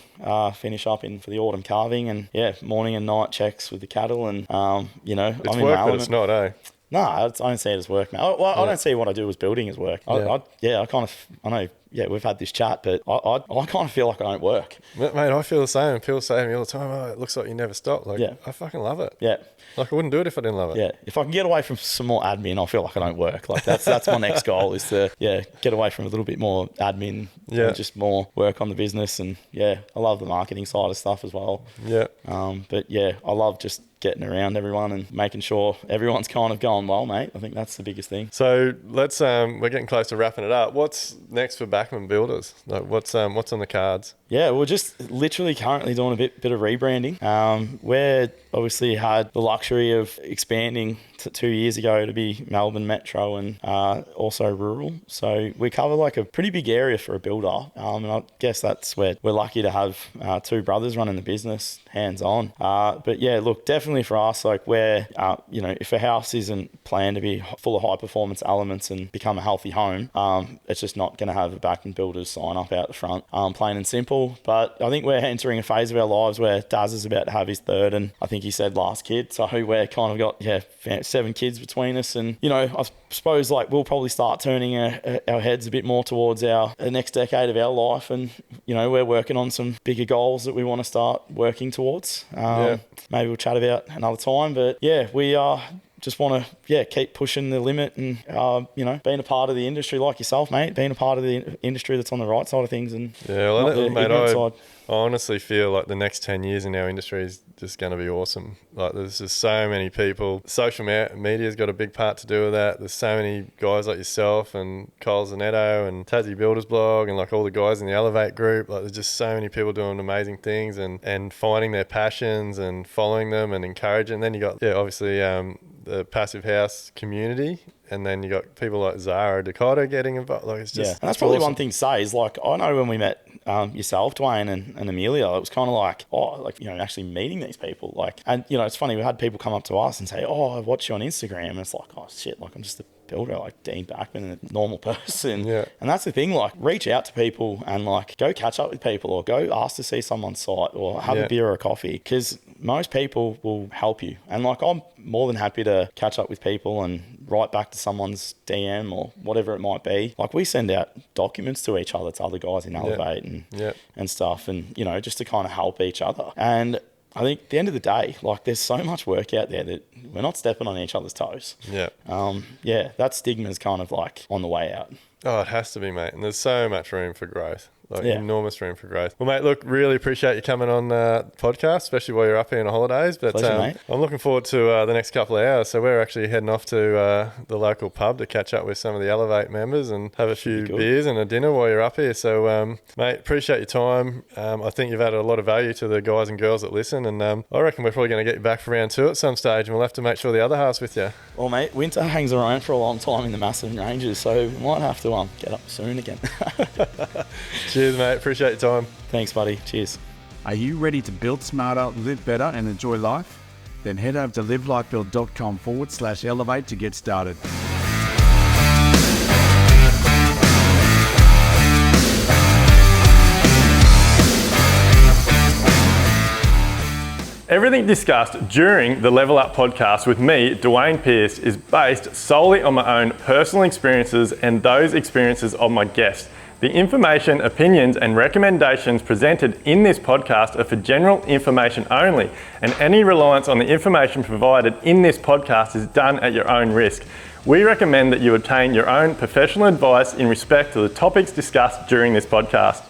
finish up for the autumn calving, and morning and night checks with the cattle. And, it's I'm in work, my but it's not, eh? No, I don't see it as work, mate. I don't see what I do as building as work. I know, we've had this chat, but I kind of feel like I don't work. Mate, I feel the same. People say to me all the time, it looks like you never stop. Like, I fucking love it. Yeah. Like, I wouldn't do it if I didn't love it. Yeah. If I can get away from some more admin, I feel like I don't work. Like, that's my next goal, is to, get away from a little bit more admin and just more work on the business. And, I love the marketing side of stuff as well. Yeah. But, I love just getting around everyone and making sure everyone's kind of going well, mate. I think that's the biggest thing. So let's we're getting close to wrapping it up. What's next for Backman Builders? Like, what's on the cards? Yeah, we're just literally currently doing a bit of rebranding. We're obviously had the luxury of expanding 2 years ago to be Melbourne Metro and also rural. So we cover like a pretty big area for a builder. And I guess that's where we're lucky to have 2 brothers running the business hands on. But look, definitely for us, like we're, if a house isn't planned to be full of high performance elements and become a healthy home, it's just not going to have a Backman Builders sign up out the front, plain and simple. But I think we're entering a phase of our lives where Daz is about to have his 3rd, and I think he said last kid. So we're kind of got 7 kids between us, and I suppose like we'll probably start turning our heads a bit more towards the next decade of our life, and we're working on some bigger goals that we want to start working towards. Maybe we'll chat about another time, but we just want to keep pushing the limit and being a part of the industry like yourself, mate, being a part of the industry that's on the right side of things, and I honestly feel like the next 10 years in our industry is just going to be awesome. Like, there's just so many people. Social media's got a big part to do with that. There's so many guys like yourself and Kyle Zanetto and Tassie Builders blog and like all the guys in the Elevate group. Like, there's just so many people doing amazing things and finding their passions and following them and encouraging. And then you got obviously the passive house community, and then you got people like Zara, Dakota getting involved. Like, it's just and that's probably awesome. One thing to say is, like, I know when we met yourself, Duayne, and Amelia, it was kind of like, actually meeting these people. Like, and it's funny, we had people come up to us and say, I watch you on Instagram, and it's like, oh shit, like I'm just a builder, like Dean Backman, a normal person. And that's the thing, like, reach out to people and like go catch up with people, or go ask to see someone's site, or have a beer or a coffee, because most people will help you. And like, I'm more than happy to catch up with people and write back to someone's DM or whatever it might be. Like, we send out documents to each other, to other guys in Elevate and stuff, and just to kind of help each other. And I think at the end of the day, like, there's so much work out there that we're not stepping on each other's toes. That stigma is kind of like on the way out. Oh, it has to be, mate. And there's so much room for growth. Like, enormous room for growth. Well, mate, look, really appreciate you coming on the podcast, especially while you're up here on holidays. But pleasure, mate. I'm looking forward to the next couple of hours. So we're actually heading off to the local pub to catch up with some of the Elevate members and have a few beers and a dinner while you're up here. So, mate, appreciate your time. I think you've added a lot of value to the guys and girls that listen. And I reckon we're probably going to get you back for round 2 at some stage, and we'll have to make sure the other half's with you. Well, mate, winter hangs around for a long time in the Massive Ranges, so we might have to get up soon again. Cheers, mate. Appreciate your time. Thanks, buddy. Cheers. Are you ready to build smarter, live better, and enjoy life? Then head over to livelifebuild.com/elevate to get started. Everything discussed during the Level Up podcast with me, Duayne Pearce, is based solely on my own personal experiences and those experiences of my guests. The information, opinions and recommendations presented in this podcast are for general information only, and any reliance on the information provided in this podcast is done at your own risk. We recommend that you obtain your own professional advice in respect to the topics discussed during this podcast.